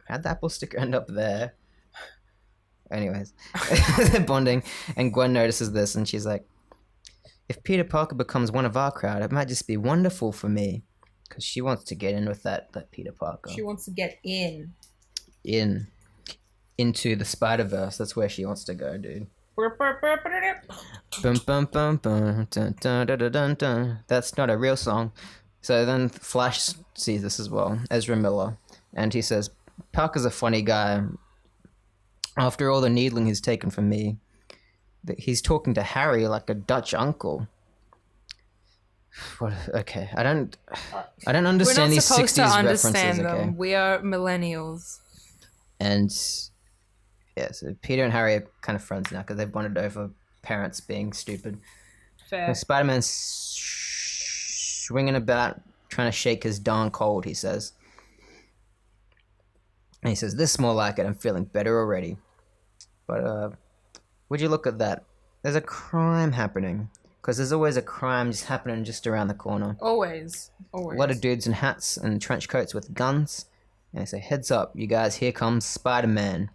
how'd the apple sticker end up there? Anyways, they're bonding, and Gwen notices this, and she's like, if Peter Parker becomes one of our crowd, it might just be wonderful for me. Because she wants to get in with that Peter Parker. She wants to get in. Into the Spider-Verse. That's where she wants to go, dude. Bum, bum, bum, bum, dun, dun, dun, dun, dun, dun. That's not a real song. So then Flash sees this as well, Ezra Miller, and he says, Parker's a funny guy. After all the needling he's taken from me, he's talking to Harry like a Dutch uncle. What? Okay, I don't understand these 60s references. Okay, we are millennials. And yeah, so Peter and Harry are kind of friends now because they've bonded over parents being stupid. Fair. Spider-Man's swinging about, trying to shake his darn cold, he says. And he says, this is more like it. I'm feeling better already. But, would you look at that? There's a crime happening. Because there's always a crime just happening just around the corner. Always. A lot of dudes in hats and trench coats with guns. And they say, heads up, you guys, here comes Spider-Man.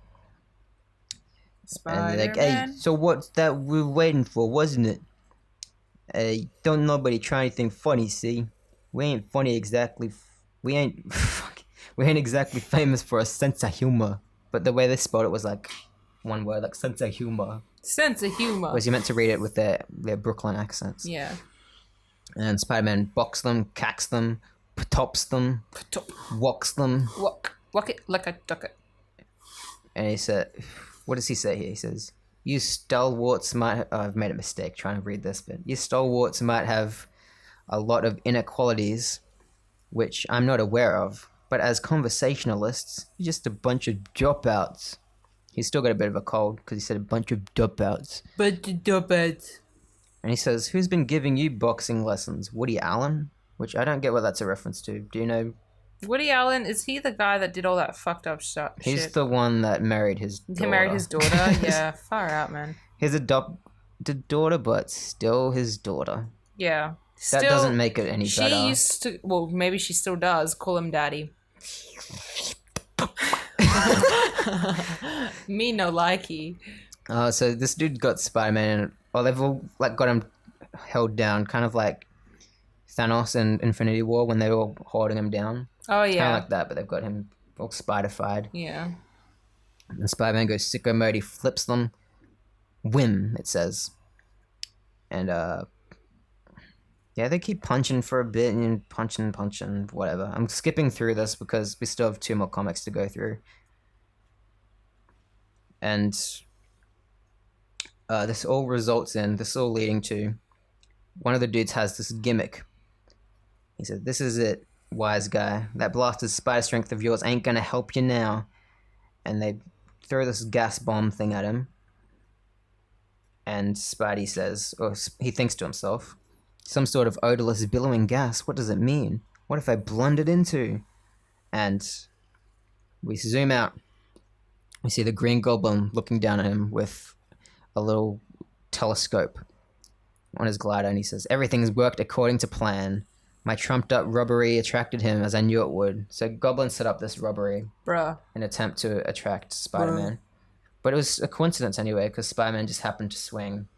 And they're like, hey, so what's that we're waiting for, wasn't it? Don't nobody try anything funny, see? We ain't funny exactly. We ain't exactly famous for a sense of humor. But the way they spelled it was like one word, like sense of humor. Sense of humor. Whereas you meant to read it with their Brooklyn accents. Yeah. And Spider-Man box them, cacks them, tops them, walks them. Walk it like a duck it. And he said, what does he say here? He says, you stalwarts might... Oh, I've made a mistake trying to read this, but you stalwarts might have a lot of inequalities, which I'm not aware of. But as conversationalists, you're just a bunch of dropouts. He's still got a bit of a cold because he said a bunch of dropouts. And he says, who's been giving you boxing lessons? Woody Allen? Which I don't get what that's a reference to. Do you know? Woody Allen, is he the guy that did all that fucked up shit? He's the one that married his daughter. He married his daughter? Yeah, far out, man. His adopted daughter, but still his daughter. Yeah. That doesn't make it any better. She used to, well, maybe she still does, call him daddy. Me no likey. So this dude got Spider-Man, and they've all like got him held down, kind of like Thanos in Infinity War when they were all holding him down. Oh yeah, kind of like that, but they've got him all Spider-fied. Yeah. And Spider-Man goes sicko mode. He flips them. Whim, it says. And yeah, they keep punching for a bit and punching, whatever. I'm skipping through this because we still have 2 more comics to go through. And this all leading to one of the dudes has this gimmick. He said, this is it, wise guy. That blasted spider strength of yours ain't gonna help you now. And they throw this gas bomb thing at him. And Spidey says, or he thinks to himself, some sort of odorless billowing gas. What does it mean? What if I blundered into? And we zoom out. We see the Green Goblin looking down at him with a little telescope on his glider, and he says, everything's worked according to plan. My trumped up robbery attracted him as I knew it would. So Goblin set up this robbery in an attempt to attract Spider-Man. But it was a coincidence anyway, because Spider-Man just happened to swing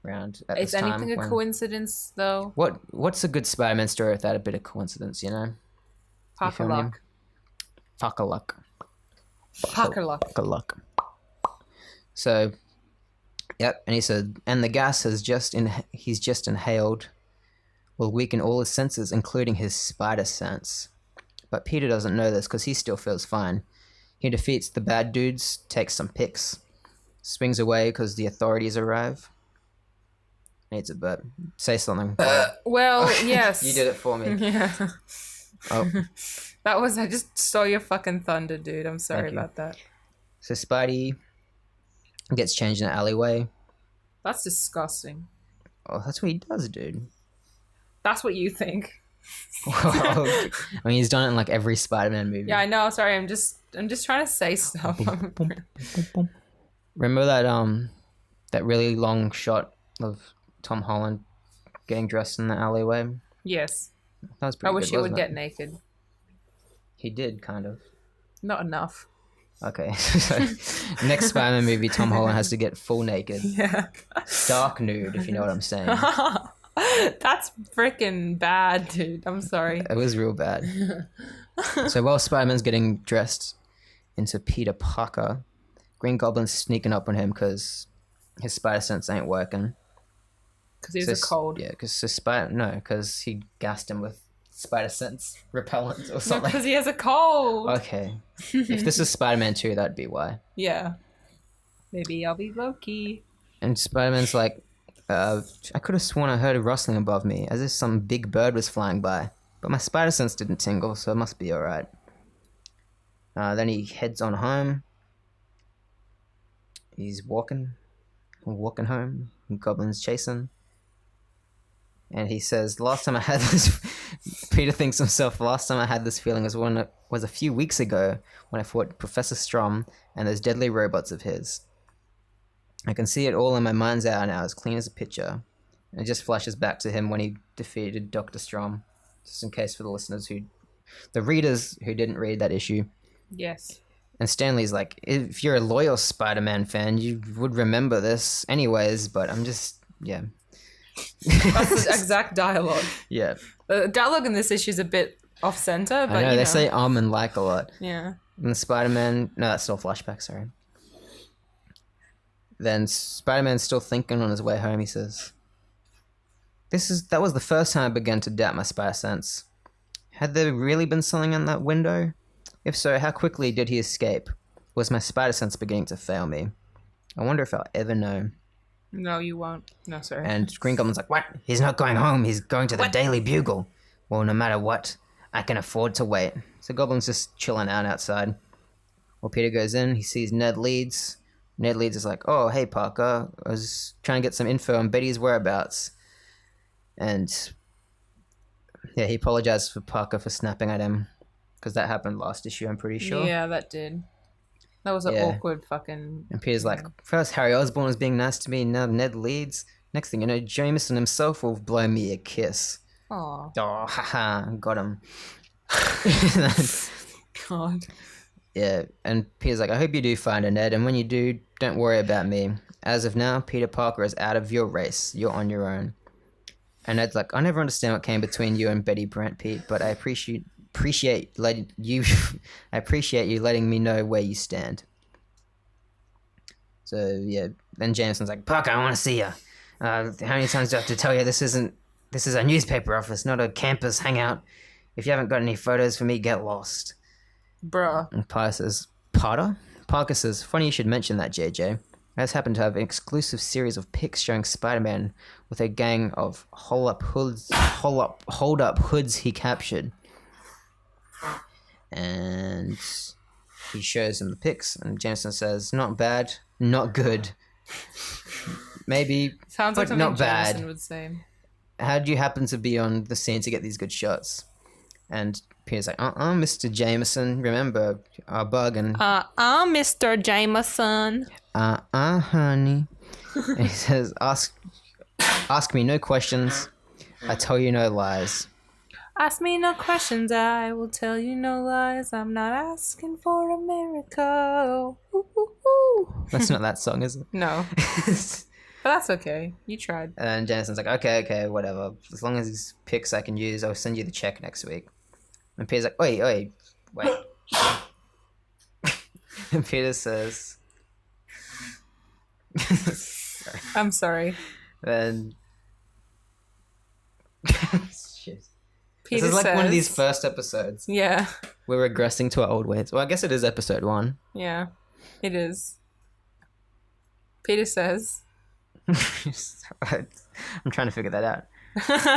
around at this time. Is anything a coincidence, though? What's a good Spider-Man story without a bit of coincidence, you know? Fuck a luck. Fuck a luck. Fuck a luck. Fuck a luck. So, yep, and he said, and the gas he's just inhaled will weaken all his senses, including his spider sense. But Peter doesn't know this because he still feels fine. He defeats the bad dudes, takes some pics, swings away because the authorities arrive. Needs a burp. Say something. Well, yes. You did it for me. Yeah. Oh, I just stole your fucking thunder, dude. I'm sorry Thank you. about that. so Spidey gets changed in an alleyway. That's disgusting. Oh, that's what he does, dude. That's what you think. Well, I mean, he's done it in like every Spider-Man movie. Yeah, I know. Sorry, I'm just trying to say stuff. Remember that really long shot of Tom Holland getting dressed in the alleyway? Yes. That was pretty I wish good, he would wasn't get it? naked. He did, kind of. Not enough. Okay. So, next Spider-Man movie, Tom Holland has to get full naked. Yeah. Stark nude, if you know what I'm saying. That's freaking bad, dude. I'm sorry. It was real bad. So while Spider-Man's getting dressed into Peter Parker, Green Goblin's sneaking up on him because his spider sense ain't working. Because he has a cold. Yeah, because he gassed him with spider sense repellent or No, something. because he has a cold. Okay. If this is Spider-Man 2, that'd be why. Yeah. Maybe I'll be Loki. And Spider-Man's like, I could have sworn I heard a rustling above me, as if some big bird was flying by. But my spider sense didn't tingle, so it must be alright. Then he heads on home. He's walking home. Goblin's chasing. And he says, last time I had this... Peter thinks to himself, last time I had this feeling was a few weeks ago when I fought Professor Strom and those deadly robots of his. I can see it all in my mind's eye now, as clean as a picture. And it just flashes back to him when he defeated Dr. Strom. Just in case for the readers who didn't read that issue. Yes. And Stanley's like, if you're a loyal Spider-Man fan, you would remember this anyways, but I'm just, yeah. That's the exact dialogue. Yeah. The dialogue in this issue is a bit off-center, but I know, they say and like a lot. Yeah. And the Spider-Man, no, that's still a flashback, sorry. Then Spider-Man's still thinking on his way home, he says, that was the first time I began to doubt my spider sense. Had there really been something in that window? If so, how quickly did he escape? Was my spider sense beginning to fail me? I wonder if I'll ever know. No, you won't. No, sorry. And Green Goblin's like, what? He's not going home. He's going to the Daily Bugle. Well, no matter what, I can afford to wait. So Goblin's just chilling out outside. Well, Peter goes in. He sees Ned Leeds. Ned Leeds is like, oh, hey, Parker. I was trying to get some info on Betty's whereabouts. And yeah, he apologizes for Parker for snapping at him. Because that happened last issue, I'm pretty sure. Yeah, that did. That was an awkward fucking... And Peter's like, first Harry Osborn was being nice to me, now Ned Leeds. Next thing you know, Jameson himself will blow me a kiss. Aww. Oh, haha, got him. God. Yeah, and Peter's like, I hope you do find her, Ned, and when you do, don't worry about me. As of now, Peter Parker is out of your race. You're on your own. And Ned's like, I never understand what came between you and Betty Brant, Pete, but I appreciate you letting me know where you stand. So yeah, then Jameson's like, Parker, I want to see you. How many times do I have to tell you this is a newspaper office, not a campus hangout? If you haven't got any photos for me, get lost. Bruh. And Parker says, funny you should mention that, JJ. I just happen to have an exclusive series of pics showing Spider-Man with a gang of hold-up hoods he captured. And he shows him the pics, and Jameson says, not bad, not good. Maybe, Sounds like but something not bad. Jameson would say. How do you happen to be on the scene to get these good shots? And Peter's like, Mr. Jameson, remember our bug and... Mr. Jameson. Honey. And he says, ask me no questions. I tell you no lies. Ask me no questions, I will tell you no lies. I'm not asking for a miracle. Ooh, ooh, ooh. That's not that song, is it? No. But that's okay. You tried. And Jameson's like, okay, whatever. As long as these pics I can use, I'll send you the check next week. And Peter's like, wait. And Peter says... Sorry. I'm sorry. Then... Shit. Peter This is like says, one of these first episodes. Yeah. We're regressing to our old ways. Well, I guess it is episode 1. Yeah. It is. Peter says. I'm trying to figure that out.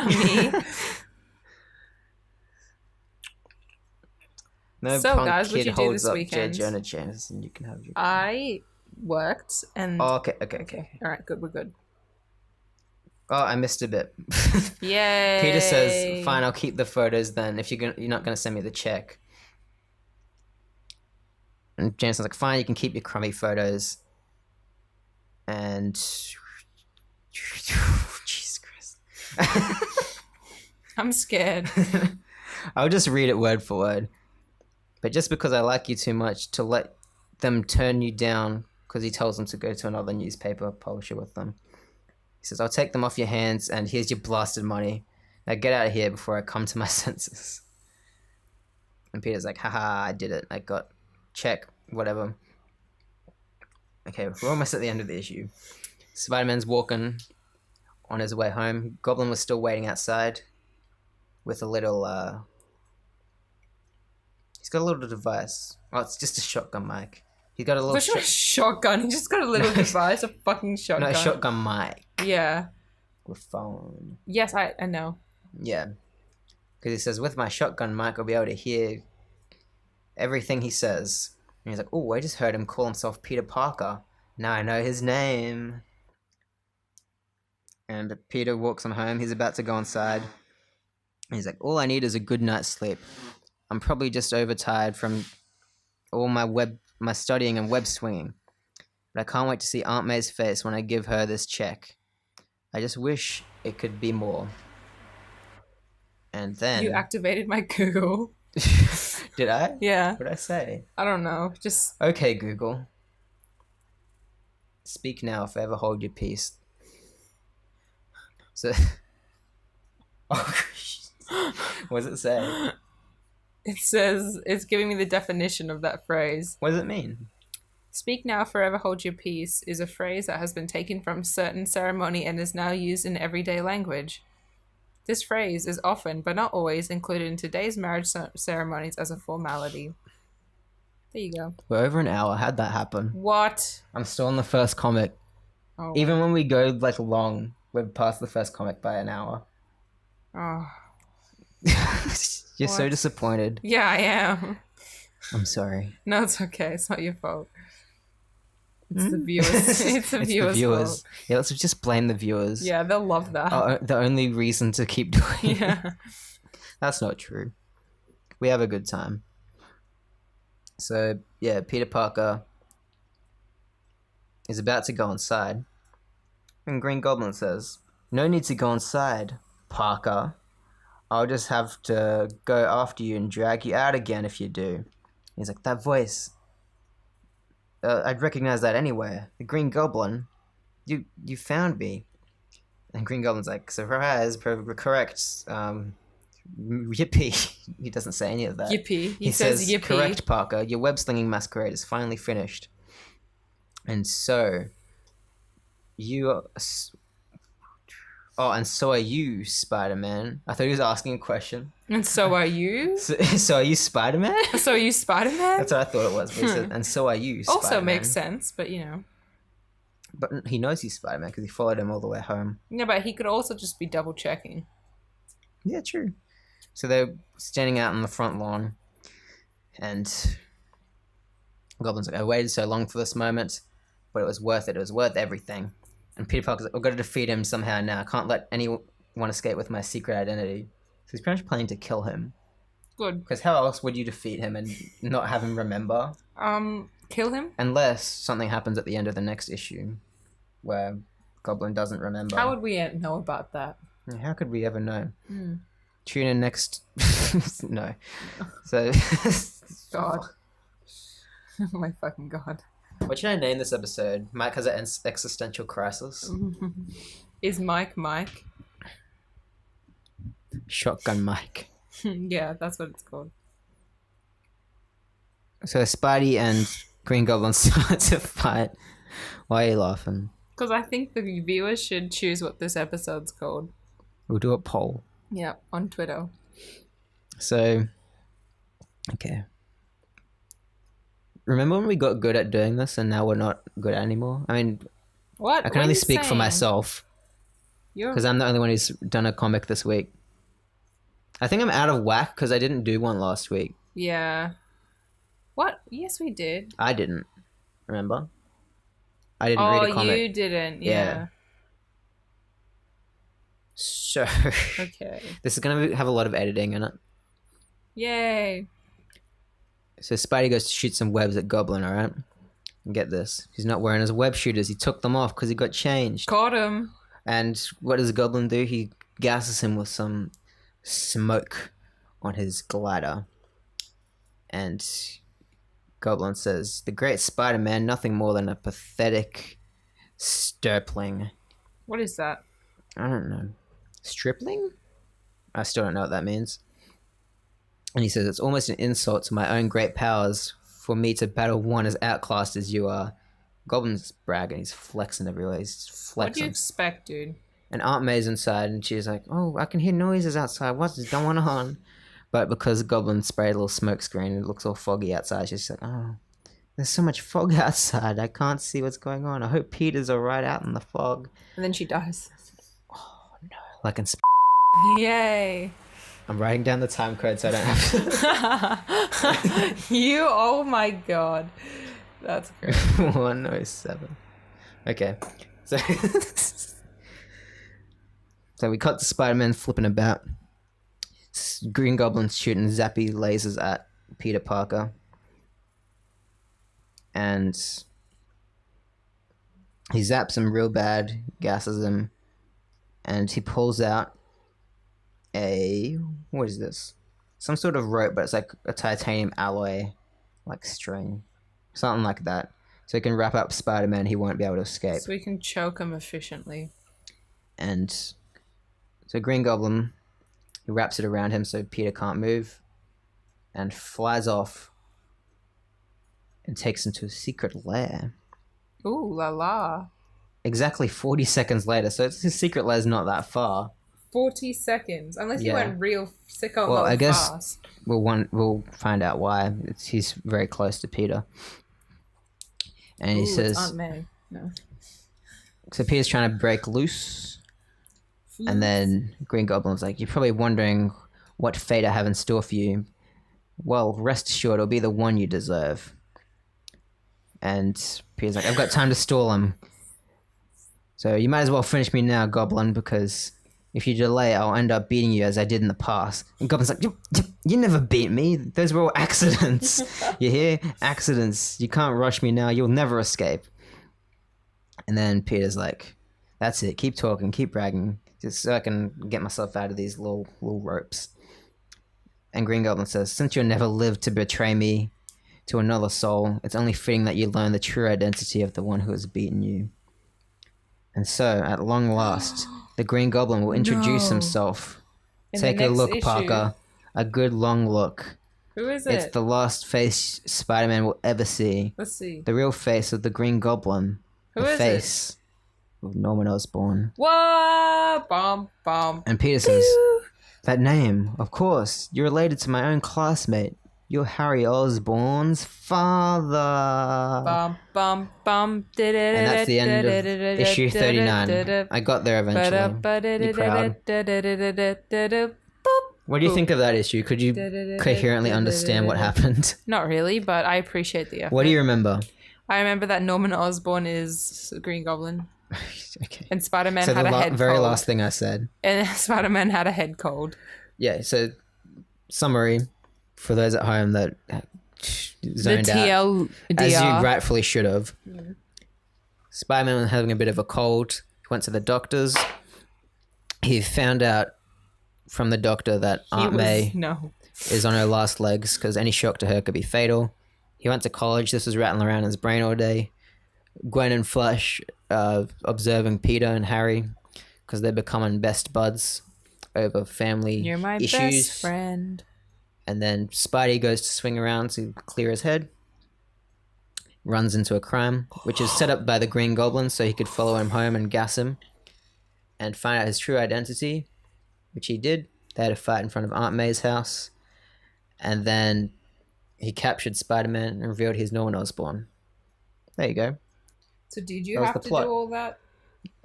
Me. No So, punk guys, what'd kid you do holds this up weekend? J. Jonah Jameson. You can have your. I worked and. Oh, okay. All right, good. We're good. Oh, I missed a bit. Yay! Peter says, "Fine, I'll keep the photos then. If you're not gonna send me the check." And Jameson's like, "Fine, you can keep your crummy photos." And Jesus Christ. I'm scared. I'll just read it word for word. But just because I like you too much to let them turn you down, because he tells them to go to another newspaper publisher with them. He says, "I'll take them off your hands, and here's your blasted money. Now get out of here before I come to my senses." And Peter's like, "Haha, I did it. I got check, whatever." Okay, we're almost at the end of the issue. Spider-Man's walking on his way home. Goblin was still waiting outside with a little, he's got a little device. Oh, it's just a shotgun mic. He's got a little... There's no shotgun. He just got a little device, a fucking shotgun. No, a shotgun mic. Yeah. With phone. Yes, I know. Yeah. Because he says, with my shotgun mic, I'll be able to hear everything he says. And he's like, oh, I just heard him call himself Peter Parker. Now I know his name. And Peter walks him home. He's about to go inside. And he's like, all I need is a good night's sleep. I'm probably just overtired from all my studying and web swinging. But I can't wait to see Aunt May's face when I give her this check. I just wish it could be more. And then... You activated my Google. Did I? Yeah. What did I say? I don't know. Just... Okay, Google. Speak now if ever hold your peace. So... Oh, what does it say? It says... It's giving me the definition of that phrase. What does it mean? Speak now, forever hold your peace is a phrase that has been taken from certain ceremony and is now used in everyday language. This phrase is often, but not always, included in today's marriage ceremonies as a formality. There you go. We're over an hour. How'd that happen? What? I'm still on the first comic. Oh. Even when we go like long, we're past the first comic by an hour. Oh. You're so disappointed. Yeah, I am. I'm sorry. No, it's okay. It's not your fault. It's the viewers. It's the viewers' fault. Yeah, let's just blame the viewers. Yeah, they'll love that. The only reason to keep doing it. Yeah. That's not true. We have a good time. So, yeah, Peter Parker is about to go inside. And Green Goblin says, "No need to go inside, Parker. I'll just have to go after you and drag you out again if you do." He's like, that voice... I'd recognize that anywhere. The Green Goblin. You found me. And Green Goblin's like, surprise, correct. Yippee. He doesn't say any of that. Yippee. He says yippee. Correct, Parker. Your web-slinging masquerade is finally finished. And so... and so are you, Spider-Man. I thought he was asking a question. And so are you? So are you Spider-Man? So are you Spider-Man? That's what I thought it was. But he said, and so are you, Spider-Man. Also makes sense, but you know. But he knows he's Spider-Man because he followed him all the way home. Yeah, but he could also just be double checking. Yeah, true. So they're standing out on the front lawn. And Goblin's like, I waited so long for this moment, but it was worth it. It was worth everything. And Peter Parker's like, I've got to defeat him somehow now. I can't let anyone escape with my secret identity. So he's pretty much planning to kill him. Good. Because how else would you defeat him and not have him remember? Kill him? Unless something happens at the end of the next issue where Goblin doesn't remember. How would we know about that? How could we ever know? Mm. Tune in next... No. So... God. Oh my fucking God. What should I name this episode? Mike has an existential crisis. Is Mike? Shotgun Mike. Yeah, that's what it's called. So Spidey and Green Goblin start to fight. Why are you laughing? Because I think the viewers should choose what this episode's called. We'll do a poll. Yeah, on Twitter. So, okay. Remember when we got good at doing this and now we're not good at anymore? I mean, What? I can What are only you speak for saying? myself You're because I'm the only one who's done a comic this week. I think I'm out of whack because I didn't do one last week. yeah. What? Yes, we did. I didn't. Remember? I didn't read Oh, a comic. you didn't. Yeah. Yeah. So Okay. this is gonna have a lot of editing in it. Yay. So Spidey goes to shoot some webs at Goblin. All right. And get this. He's not wearing his web shooters. He took them off because he got changed. Caught him. And what does the Goblin do? He gasses him with some smoke on his glider. And Goblin says, "The great Spider-Man, nothing more than a pathetic stripling." What is that? I don't know. Stripling? I still don't know what that means. And he says, "It's almost an insult to my own great powers for me to battle one as outclassed as you are." Goblin's bragging. He's flexing everywhere. He's What do you flexing. expect, dude? And Aunt May's inside, and she's like, "Oh, I can hear noises outside. What's going on?" But because Goblin sprayed a little smoke screen, it looks all foggy outside. She's like, "Oh, there's so much fog outside. I can't see what's going on. I hope Peter's all right out in the fog." And then she dies. Like in Yay. I'm writing down the time code so I don't have to. You, oh my god. That's great. 107. Okay. So, so we cut to Spider-Man flipping about. Green Goblin's shooting zappy lasers at Peter Parker. And he zaps him real bad, gasses him, and he pulls out what is this? Some sort of rope, but it's like a titanium alloy, like string. Something like that. So he can wrap up Spider-Man, he won't be able to escape. So we can choke him efficiently. And so Green Goblin, he wraps it around him so Peter can't move, and flies off and takes him to a secret lair. Ooh la la. Exactly 40 seconds later, so his secret lair's not that far. 40 seconds. Unless you Yeah. went real sicko Well, mode I guess fast. we'll find out why. He's very close to Peter. And he Ooh, it's says, Aunt May. No. so Peter's trying to break loose, and then Green Goblin's like, "You're probably wondering what fate I have in store for you. Well, rest assured, it'll be the one you deserve." And Peter's like, "I've got time to stall him. So you might as well finish me now, Goblin, because if you delay, I'll end up beating you as I did in the past." And Goblin's like, you never beat me. Those were all accidents. You hear? Accidents. You can't rush me now. You'll never escape." And then Peter's like, "That's it. Keep talking. Keep bragging. Just so I can get myself out of these little ropes." And Green Goblin says, "Since you'll never live to betray me to another soul, it's only fitting that you learn the true identity of the one who has beaten you." And so, at long last, the Green Goblin will introduce No. himself. In the Take a next look, issue. Parker. A good long look. Who is It's it? the last face Spider-Man will ever see. Let's see. The real face of the Green Goblin. Who The is it? face of Norman Osborn. What? Bum, bum. And Peter says, "That name, of course. You're related to my own classmate. You're Harry Osborn's father." Bum, bum, bum. And that's the end of issue 39. I got there eventually. You proud? What do you think of that issue? Could you coherently understand what happened? Not really, but I appreciate the effort. What do you remember? I remember that Norman Osborn is Green Goblin, Okay. and Spider-Man So had the a head very cold. last thing I said. And Spider-Man had a head cold. Yeah, so summary for those at home that The zoned out, TLDR. as you rightfully should have. Spider-Man was having a bit of a cold. He went to the doctors. He found out from the doctor that Aunt May is on her last legs because any shock to her could be fatal. He went to college. This was rattling around in his brain all day. Gwen and Flash observing Peter and Harry because they're becoming best buds over family You're my issues. best friend. And then Spidey goes to swing around to clear his head. Runs into a crime, which is set up by the Green Goblin so he could follow him home and gas him and find out his true identity, which he did. They had a fight in front of Aunt May's house. And then he captured Spider-Man and revealed he's Norman Osborn. There you go. So did you That was have the to plot. do all that?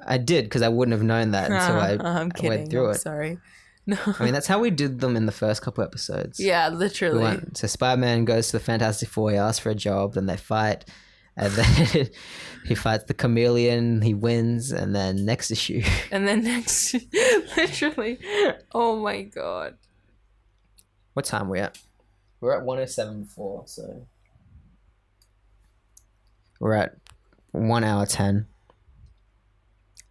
I did, because I wouldn't have known that until I'm I kidding. went through I'm it. sorry. No. I mean, that's how we did them in the first couple episodes. Yeah, We literally. went, so Spider-Man goes to the Fantastic Four, he asks for a job, then they fight, and then he fights the chameleon, he wins, and then next issue. And then next, literally, oh my god. What time are we at? We're at 1:07 so we're at 1 hour 10.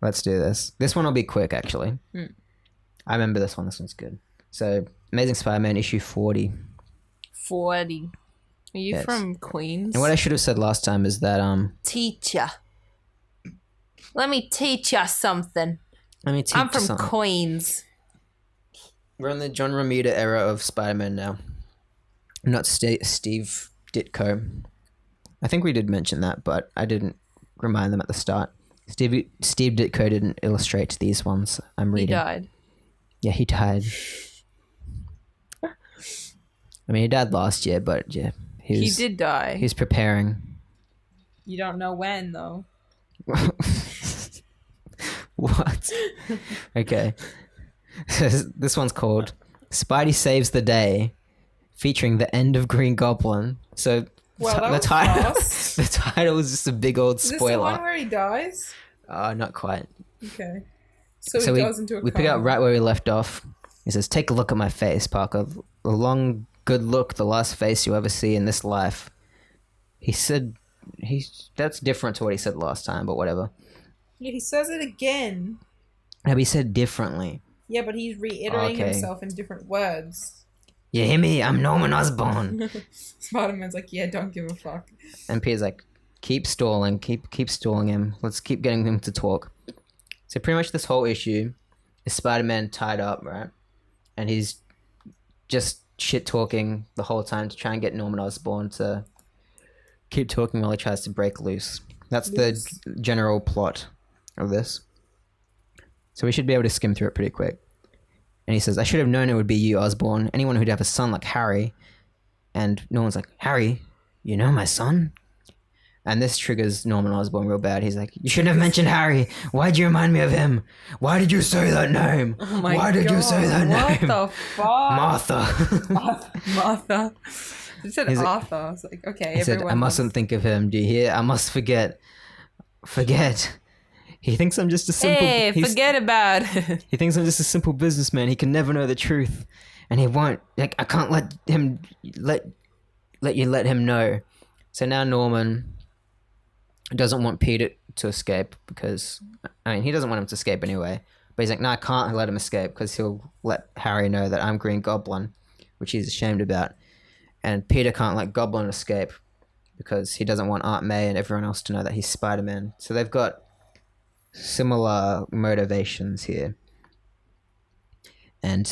Let's do this. This one will be quick, actually. I remember this one. This one's good. So, Amazing Spider-Man issue 40. 40. Are you Yes. from Queens? And what I should have said last time is that Teacher. Let me teach you something. let me teach I'm you from something. Queens. We're in the John Romita era of Spider-Man now. Not Steve Ditko. I think we did mention that, but I didn't remind them at the start. Steve Ditko didn't illustrate these ones I'm He reading. died. Yeah, he died. I mean, he died last year, but yeah, He did die. He's preparing. You don't know when, though. What? Okay. This one's called Spidey Saves the Day, featuring the end of Green Goblin. So Well, that the was title, fast. the title is just a big old Is this the one spoiler. where he dies? Not quite. Okay. So So he we, goes into a we pick up coma. right where we left off. He says, "Take a look at my face, Parker. A long, good look, the last face you ever see in this life." He said, that's different to what he said last time, but whatever. Yeah, he says it again. No, he said differently. Yeah, but he's reiterating Okay. himself in different words. You hear me? I'm Norman Osborn. Spider-Man's like, yeah, don't give a fuck. And Peter's like, keep stalling, keep stalling him. Let's keep getting him to talk. So pretty much this whole issue is Spider-Man tied up, right? And he's just shit talking the whole time to try and get Norman Osborn to keep talking while he tries to break loose. That's the general plot of this. So we should be able to skim through it pretty quick. And he says, "I should have known it would be you, Osborn. Anyone who'd have a son like Harry." And Norman's like, "Harry? You know my son?" And this triggers Norman Osborn real bad. He's like, "You shouldn't have mentioned Harry. Why'd you remind me of him? Why did you say that name? Oh my Why did you say that what name?" the fuck? Martha. Martha. He said He's like- Arthur. I was like, okay, He said, everyone "I mustn't think of him. Do you hear? I must forget. Forget. He thinks I'm just a simple... Hey, he's- forget about it. He thinks I'm just a simple businessman. He can never know the truth. And he won't. Like, I can't let him... Let him know." So now Norman doesn't want Peter to escape because... I mean, he doesn't want him to escape anyway. But he's like, "No, I can't let him escape because he'll let Harry know that I'm Green Goblin," which he's ashamed about. And Peter can't let Goblin escape because he doesn't want Aunt May and everyone else to know that he's Spider-Man. So they've got similar motivations here. And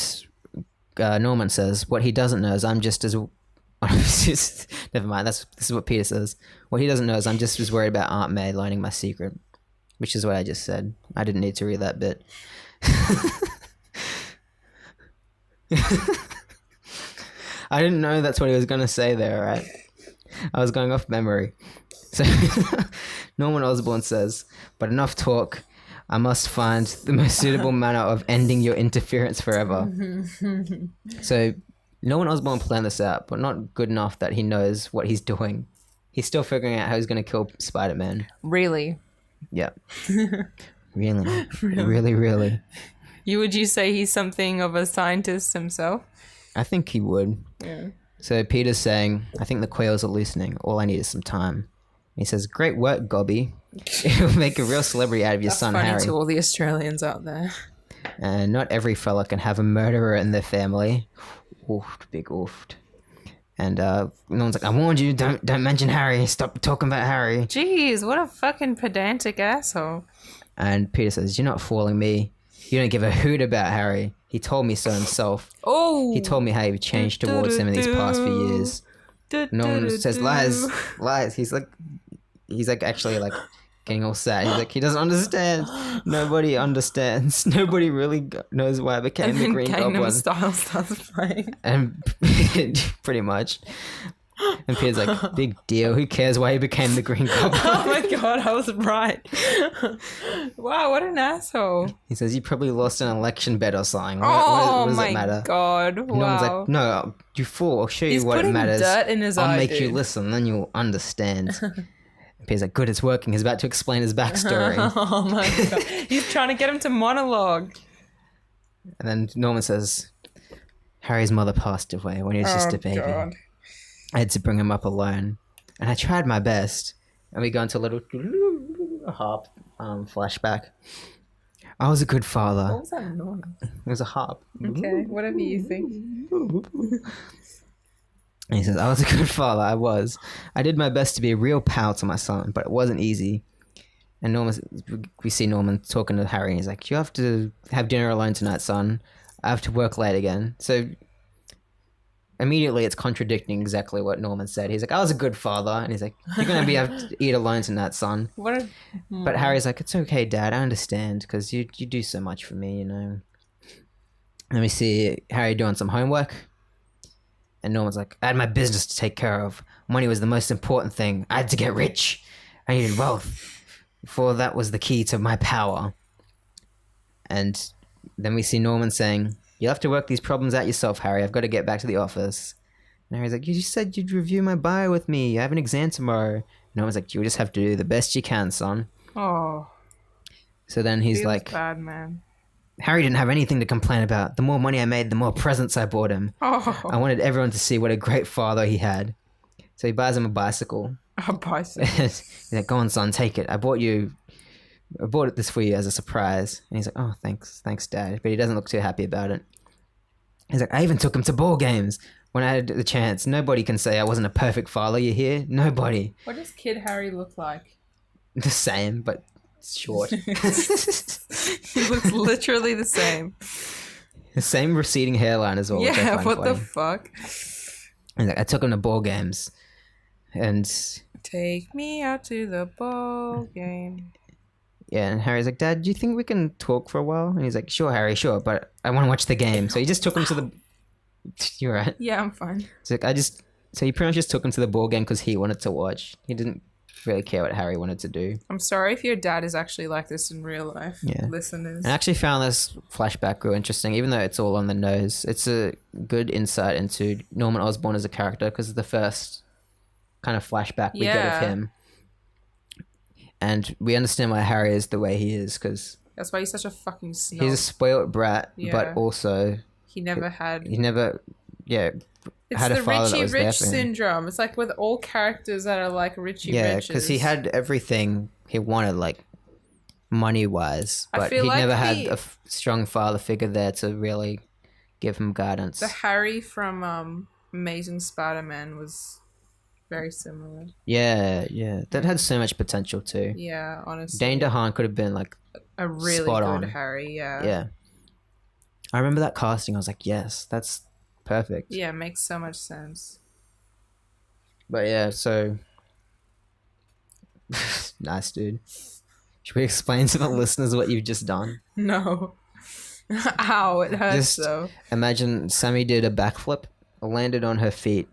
Norman says, "What he doesn't know is I'm just as..." Never mind, this is what Peter says. "What he doesn't know is I'm just as worried about Aunt May learning my secret." Which is what I just said. I didn't need to read that bit. I didn't know that's what he was going to say there, right? I was going off memory. So Norman Osborn says, "But enough talk. I must find the most suitable manner of ending your interference forever." So Norman Osborn planned this out, but not good enough that he knows what he's doing. He's still figuring out how he's going to kill Spider-Man. Really? Yeah. Really. Would you say he's something of a scientist himself? I think he would. Yeah. So Peter's saying, "I think the quails are loosening. All I need is some time." He says, "Great work, Gobby. You'll make a real celebrity out of your That's son, funny Harry. to all the Australians out there. And not every fella can have a murderer in their family." Oofed, big oofed. And no one's like, "I warned you, don't mention Harry. Stop talking about Harry." Jeez, what a fucking pedantic asshole. And Peter says, "You're not fooling me. You don't give a hoot about Harry. He told me so himself. Oh! He told me how you've changed towards him in these past few years." No one says lies. He's like actually like getting all sad. He's like, he doesn't understand. Nobody understands. Nobody really knows why I became And the then Green Gangnam Goblin. Style starts playing. And pretty much. And Peter's like, "Big deal. Who cares why he became the Green Goblin?" Oh my god, I was right. Wow, what an asshole. He says, you probably lost an election bet or something. Oh What does my it matter? god, And Norman's wow. like, no, you fool. I'll show you He's what it putting matters. dirt in his I'll eye, make you dude. listen, then you'll understand. Peter's like, good, it's working. He's about to explain his backstory. Oh my god. He's trying to get him to monologue. And then Norman says, Harry's mother passed away when he was just a baby. God. I had to bring him up alone. And I tried my best. And we go into a little harp flashback. I was a good father. What was that noise? It was a harp. Okay, whatever you think. And he says, I was a good father. I was. I did my best to be a real pal to my son, but it wasn't easy. And we see Norman talking to Harry, and he's like, you have to have dinner alone tonight, son. I have to work late again. So immediately it's contradicting exactly what Norman said. He's like, I was a good father. And he's like, you're going to have to eat alone tonight, son. But Harry's like, it's okay, Dad. I understand because you do so much for me, you know. And we see Harry doing some homework. And Norman's like, I had my business to take care of. Money was the most important thing. I had to get rich. I needed wealth. For that was the key to my power. And then we see Norman saying, you'll have to work these problems out yourself, Harry. I've got to get back to the office. And Harry's like, you just said you'd review my bio with me. I have an exam tomorrow. And Norman's like, you just have to do the best you can, son. Oh. So then he's Feels like, bad, man. Harry didn't have anything to complain about. The more money I made, the more presents I bought him. Oh. I wanted everyone to see what a great father he had. So he buys him a bicycle. A bicycle. He's like, go on, son, take it. I bought it this for you as a surprise. And he's like, oh, thanks, Dad. But he doesn't look too happy about it. He's like, I even took him to ball games when I had the chance. Nobody can say I wasn't a perfect father, you hear? Nobody. What does Kid Harry look like? The same, but short. He looks literally the same. The same receding hairline as well. which I Yeah, find what the funny. fuck? He's like, I took him to ball games. And Take me out to the ball game. yeah, and Harry's like, Dad, do you think we can talk for a while? And he's like, sure, Harry, sure, but I want to watch the game. So he just took him to the... You're right. Yeah, I'm fine. So he pretty much just took him to the ball game because he wanted to watch. He didn't really care what Harry wanted to do. I'm sorry if your dad is actually like this in real life, Yeah. listeners. And I actually found this flashback real interesting, even though it's all on the nose. It's a good insight into Norman Osborn as a character because it's the first kind of flashback we get of him. And we understand why Harry is the way he is because That's why he's such a fucking snob. he's a spoiled brat, Yeah. but also He never had... he never, It's had a the father that Richie was there Rich for him. syndrome. It's like with all characters that are like Richie Riches. because he had everything he wanted, like money-wise, I but feel he like never had a strong father figure there to really give him guidance. The Harry from Amazing Spider-Man was very similar. Yeah, that had so much potential too. Yeah, honestly. Dane DeHaan could have been like a really spot good on. Harry, yeah. Yeah. I remember that casting. I was like, yes, that's perfect. Yeah, it makes so much sense. But yeah, so nice, dude. Should we explain to the listeners what you've just done? No. Ow, it hurts Just though. imagine Sammy did a backflip, landed on her feet,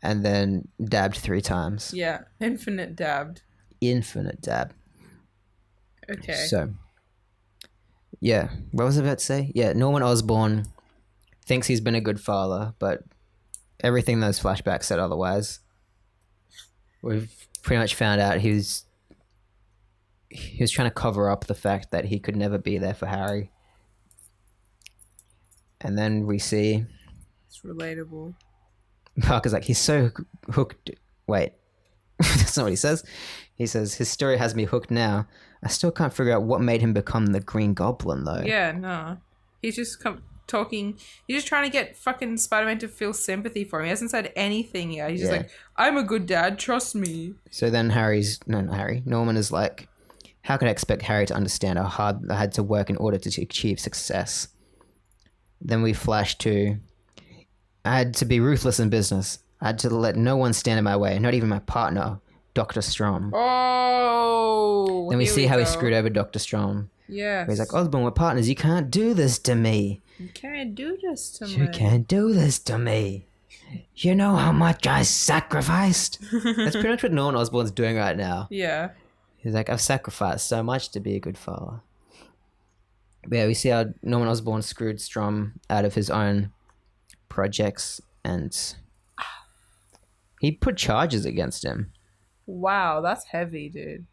and then dabbed 3 times. Yeah, infinite dabbed. Infinite dab. Okay. So, yeah, what was I about to say? Yeah, Norman Osborn thinks he's been a good father, but everything in those flashbacks said otherwise. We've pretty much found out he was trying to cover up the fact that he could never be there for Harry. And then we see It's relatable. Parker's like, he's so hooked. Wait, that's not what he says. He says, his story has me hooked now. I still can't figure out what made him become the Green Goblin, though. Yeah, no. He's just talking. He's just trying to get fucking Spider-Man to feel sympathy for him. He hasn't said anything yet. He's just like, I'm a good dad, trust me. So then Norman is like, how could I expect Harry to understand how hard I had to work in order to achieve success? Then we flash to, I had to be ruthless in business. I had to let no one stand in my way, not even my partner, Dr. Strom. Oh! Then we here see how go. he screwed over Dr. Strom. Yes. He's like, Osborn, we're partners. You can't do this to me. You can't do this to me. You can't do this to me. You know how much I sacrificed? That's pretty much what Norman Osborn's doing right now. Yeah. He's like, I've sacrificed so much to be a good father. But yeah, we see how Norman Osborn screwed Strom out of his own projects, and he put charges against him. Wow, that's heavy, dude.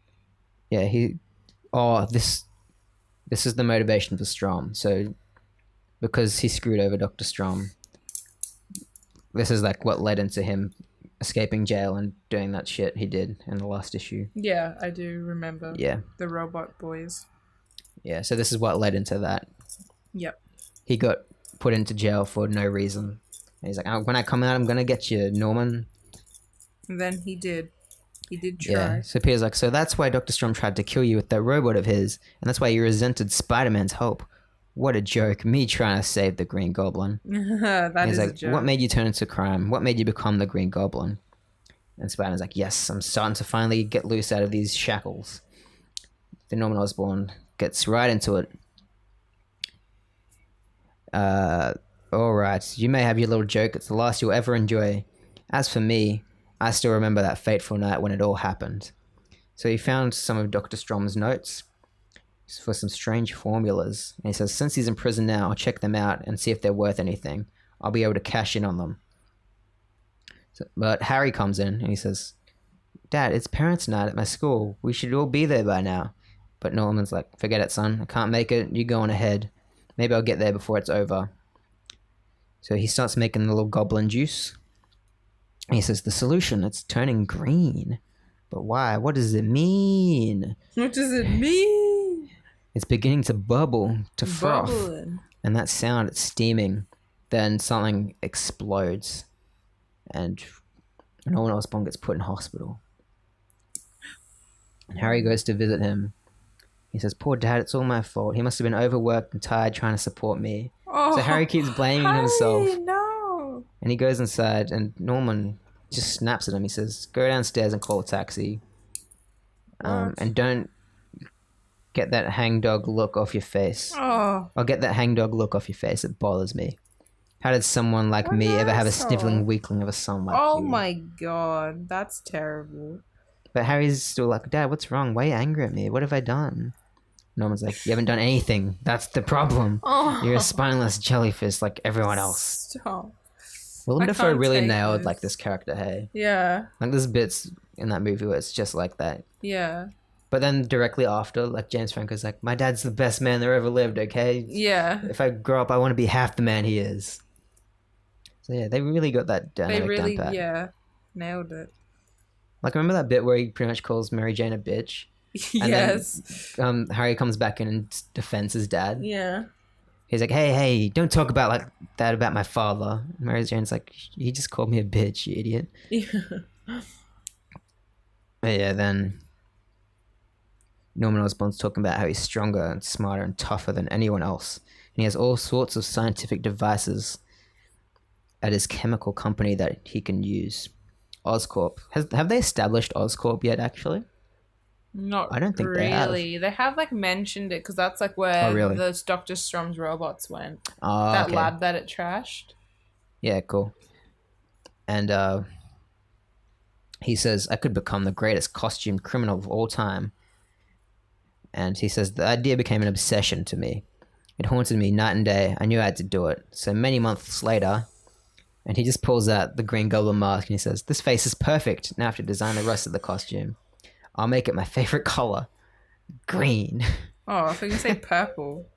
Yeah, this is the motivation for Strom. So because he screwed over Dr. Strom, this is like what led into him escaping jail and doing that shit he did in the last issue. Yeah, I do remember. Yeah. The robot boys. Yeah, so this is what led into that. Yep. He got put into jail for no reason. And he's like, when I come out, I'm going to get you, Norman. And then he did. He did try. Yeah, so Peter's like, so that's why Dr. Strom tried to kill you with that robot of his, and that's why you resented Spider-Man's help. What a joke, me trying to save the Green Goblin. That is like, a joke. what made you turn into crime? What made you become the Green Goblin? And Spider-Man's like, yes, I'm starting to finally get loose out of these shackles. Then Norman Osborn gets right into it. Alright, you may have your little joke, it's the last you'll ever enjoy. As for me, I still remember that fateful night when it all happened. So he found some of Dr. Strom's notes for some strange formulas. And he says, since he's in prison now, I'll check them out and see if they're worth anything. I'll be able to cash in on them. But Harry comes in and he says, Dad, it's parents' night at my school. We should all be there by now. But Norman's like, forget it, son. I can't make it. You go on ahead. Maybe I'll get there before it's over. So he starts making the little goblin juice. And he says, the solution, it's turning green. But why? What does it mean? What does it mean? It's beginning to bubble, to froth. Bubbling. And that sound, it's steaming. Then something explodes. And Norman Osborn gets put in hospital. And Harry goes to visit him. He says, poor Dad, it's all my fault. He must have been overworked and tired trying to support me. Oh, So Harry keeps blaming himself. No. And he goes inside, and Norman just snaps at him. He says, go downstairs and call a taxi. And don't get that hangdog look off your face. Oh. I'll get that hangdog look off your face. It bothers me. How did someone like What me an ever have a asshole. sniveling weakling of a son like you? Oh my god, that's terrible. But Harry's still like, Dad, what's wrong? Why are you angry at me? What have I done? Norman's like, you haven't done anything. That's the problem. Oh. You're a spineless jellyfish like everyone else. Stop. Willem I Dafoe can't really take nailed this. like this character, hey? Yeah. Like there's bits in that movie where it's just like that. Yeah. But then directly after, like James Franco's like, my dad's the best man there ever lived, okay? Yeah. If I grow up, I want to be half the man he is. So yeah, they really got that They dynamic really, down pat. yeah, nailed it. Like remember that bit where he pretty much calls Mary Jane a bitch? And Yes. then Harry comes back in and defends his dad. Yeah. He's like, hey, don't talk about like that about my father. Mary Jane's like, he just called me a bitch, you idiot. Yeah. But yeah, then Norman Osborn's talking about how he's stronger and smarter and tougher than anyone else. And he has all sorts of scientific devices at his chemical company that he can use. Oscorp. Have they established Oscorp yet, actually? Not I don't think really. they have. They have like mentioned it because that's like where Oh, really? those Dr. Strom's robots went. Oh, That okay. lab that it trashed. Yeah, cool. And he says, I could become the greatest costume criminal of all time. And he says, the idea became an obsession to me. It haunted me night and day. I knew I had to do it. So many months later, and he just pulls out the Green Goblin mask and he says, this face is perfect. Now I have to design the rest of the costume. I'll make it my favorite color. Green. Oh, I think you say purple.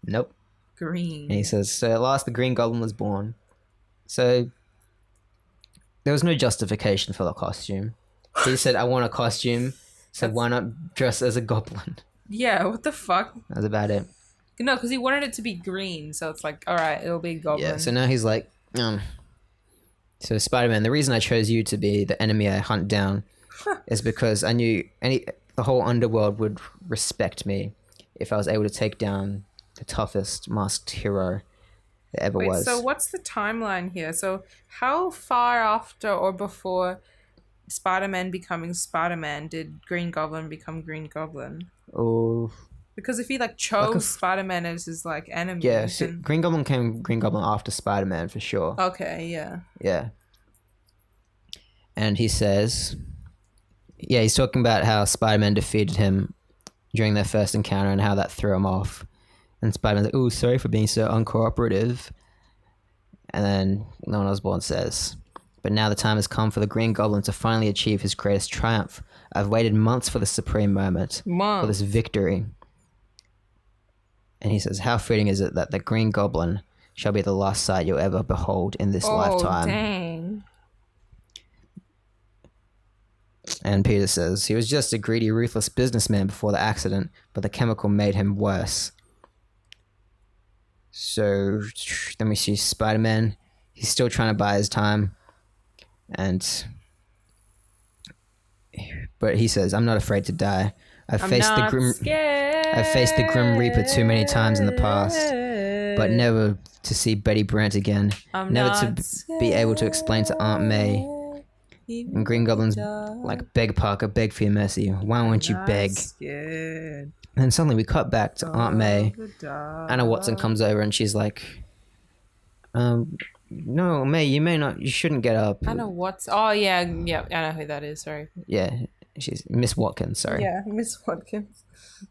Nope. Green. And he says, so at last the Green Goblin was born. So there was no justification for the costume. He said, I want a costume. So why not dress as a goblin? Yeah, what the fuck? That's about it. No, because he wanted it to be green, so it's like, alright, it'll be goblin. Yeah, so now he's like, So Spider-Man, the reason I chose you to be the enemy I hunt down is because I knew the whole underworld would respect me if I was able to take down the toughest masked hero there ever Wait, was. so what's the timeline here? So how far after or before Spider-Man becoming Spider-Man did Green Goblin become Green Goblin? Oh, Because if he like chose Like Spider-Man as his like enemy, yeah. So then... Green Goblin came Green Goblin after Spider-Man for sure. Okay, yeah. Yeah. And he says, Yeah, he's talking about how Spider-Man defeated him during their first encounter and how that threw him off. And Spider-Man's like, "Oh, sorry for being so uncooperative." And then Norman Osborn says, "But now the time has come for the Green Goblin to finally achieve his greatest triumph. I've waited months for this supreme moment, for this victory." And he says, "How fitting is it that the Green Goblin shall be the last sight you'll ever behold in this lifetime." Dang. And Peter says, "He was just a greedy, ruthless businessman before the accident, but the chemical made him worse." So then we see Spider-Man. He's still trying to buy his time. But he says, "I'm not afraid to die. I've faced the Grim Reaper too many times in the past, but never to see Betty Brant again. Never to be able to explain to Aunt May." And Green Goblin's like, "Beg, Parker, beg for your mercy. Why won't you beg?" Scared. And then suddenly we cut back to Aunt May. Anna Watson comes over and she's like, "No, May, you shouldn't get up." Anna Watson. Oh, yeah. I know who that is. Sorry. Yeah, she's Miss Watkins, sorry. Yeah, Miss Watkins.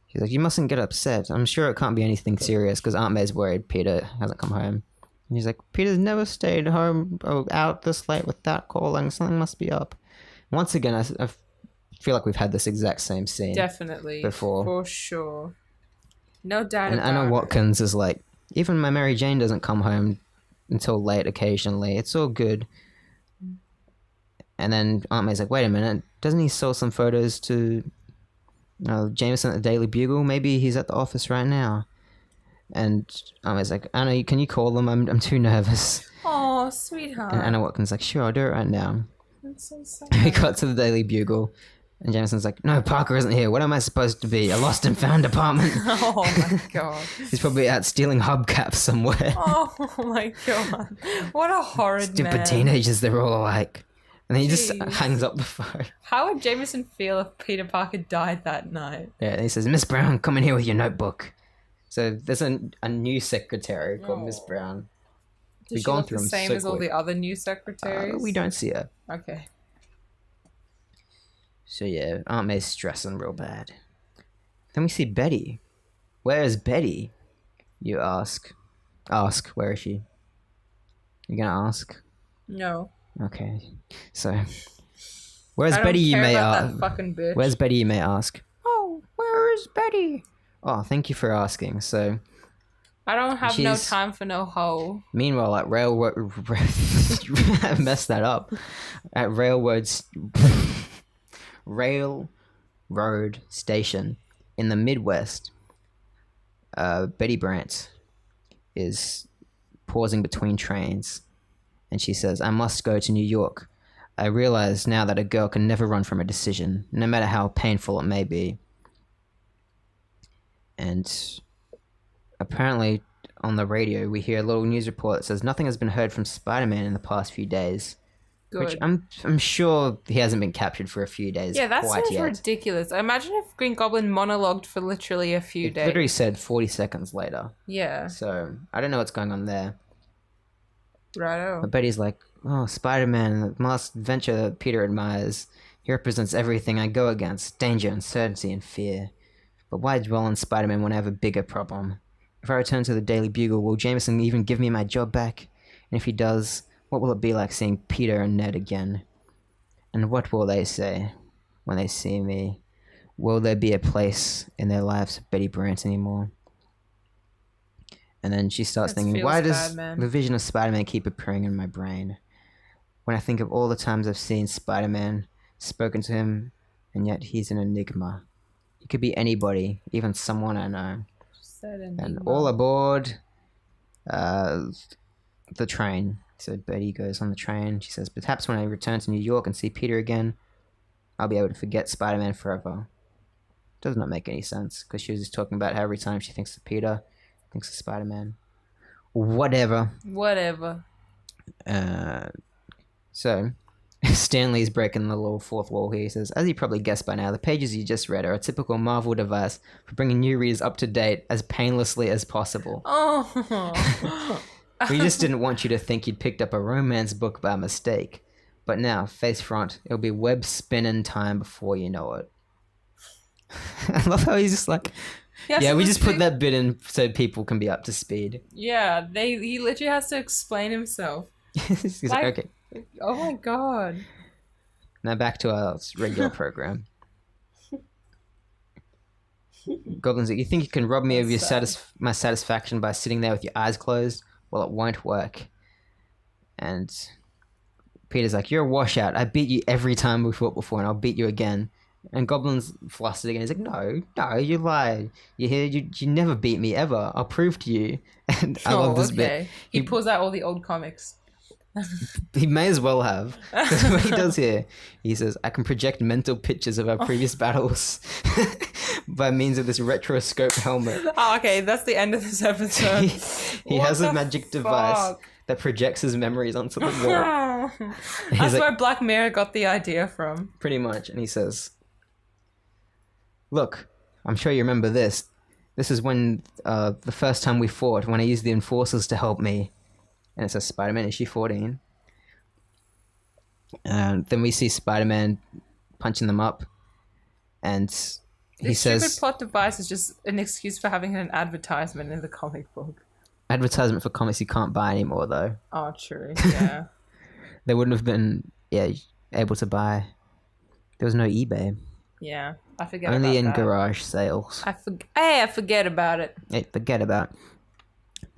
She's like, "You mustn't get upset. I'm sure it can't be anything serious," because Aunt May's worried Peter hasn't come home. And he's like, "Peter's never stayed home out this late without calling. Something must be up." Once again, I feel like we've had this exact same scene. Definitely. Before. For sure. No doubt And about Anna it. Watkins is like, "Even my Mary Jane doesn't come home until late occasionally. It's all good." And then Aunt May's like, "Wait a minute. Doesn't he sell some photos to Jameson at the Daily Bugle? Maybe he's at the office right now." And Aunt May's like, "Anna, can you call them? I'm too nervous." Oh, sweetheart. And Anna Watkins like, "Sure, I'll do it right now." That's so sad. We got to the Daily Bugle. And Jameson's like, "No, Parker isn't here. What am I supposed to be? A lost and found apartment?" Oh my god. He's probably out stealing hubcaps somewhere. Oh my god. What a horrid Stupid man. teenagers, they're all alike. And then he just Jeez. hangs up the phone. How would Jameson feel if Peter Parker died that night? Yeah, and he says, "Miss Brown, come in here with your notebook." So there's a new secretary called Miss Brown. Does she look the same as all the other new secretaries? We don't see her. Okay. So yeah, Aunt May's stressing real bad. Then we see Betty. Where is Betty? You ask. Ask, where is she? You gonna ask? No. Okay. So, where's I don't Betty, you care may about ask. that fucking bitch. Where's Betty, you may ask. Oh, where is Betty? Oh, thank you for asking. So, I don't have no she's- time for no hoe. meanwhile, at railroad, I messed that up. At railroad station in the Midwest, Betty Brant is pausing between trains, and she says, "I must go to New York. I realize now that a girl can never run from a decision, no matter how painful it may be." And apparently on the radio we hear a little news report that says nothing has been heard from Spider-Man in the past few days. Good. Which I'm sure he hasn't been captured for a few days. Yeah, that quite seems yet. ridiculous. Imagine if Green Goblin monologued for literally a few It days. literally said 40 seconds later. Yeah. So I don't know what's going on there. Righto. But Betty's like, "Oh, Spider-Man, the last venture that Peter admires. He represents everything I go against: danger, uncertainty, and fear. But why dwell on Spider-Man when I have a bigger problem? If I return to the Daily Bugle, will Jameson even give me my job back? And if he does, what will it be like seeing Peter and Ned again? And what will they say when they see me? Will there be a place in their lives for Betty Brant anymore?" And then she starts That thinking, feels why bad, does man. the vision of Spider-Man keep appearing in my brain? When I think of all the times I've seen Spider-Man, spoken to him, and yet he's an enigma. He could be anybody, even someone I know. And all aboard the train. So Betty goes on the train. She says, "Perhaps when I return to New York and see Peter again, I'll be able to forget Spider-Man forever." Does not make any sense, because she was just talking about how every time she thinks of Peter, thinks of Spider-Man. Whatever. So Stanley's breaking the little fourth wall here. He says, "As you probably guessed by now, the pages you just read are a typical Marvel device for bringing new readers up to date as painlessly as possible. Oh. We just didn't want you to think you'd picked up a romance book by mistake. But now, face front, it'll be web spinning time before you know it. I love how he's just like, yeah, we just put that bit in so people can be up to speed. Yeah, he literally has to explain himself. He's like, okay. Oh my god. Now back to our regular program. Goblin's like, you think you can rob me of my satisfaction by sitting there with your eyes closed? Well, it won't work. And Peter's like, you're a washout. I beat you every time we fought before, and I'll beat you again. And Goblin's flustered again. He's like, no, you lied. You never beat me ever. I'll prove to you. And I love this bit. He pulls out all the old comics. He may as well have. That's what he does here. He says, I can project mental pictures of our previous battles by means of this retroscope helmet. Oh, okay, that's the end of this episode. he has a magic device that projects his memories onto the wall. That's where Black Mirror got the idea from. Pretty much. And he says, look, I'm sure you remember this. This is when the first time we fought, when I used the enforcers to help me. And it says Spider-Man issue 14. And then we see Spider-Man punching them up. And he says... This stupid plot device is just an excuse for having an advertisement in the comic book. Advertisement for comics you can't buy anymore, though. Oh, true. Yeah. They wouldn't have been able to buy. There was no eBay. Yeah. I forget Only about in that. garage sales. I forget about it. Hey, forget about it.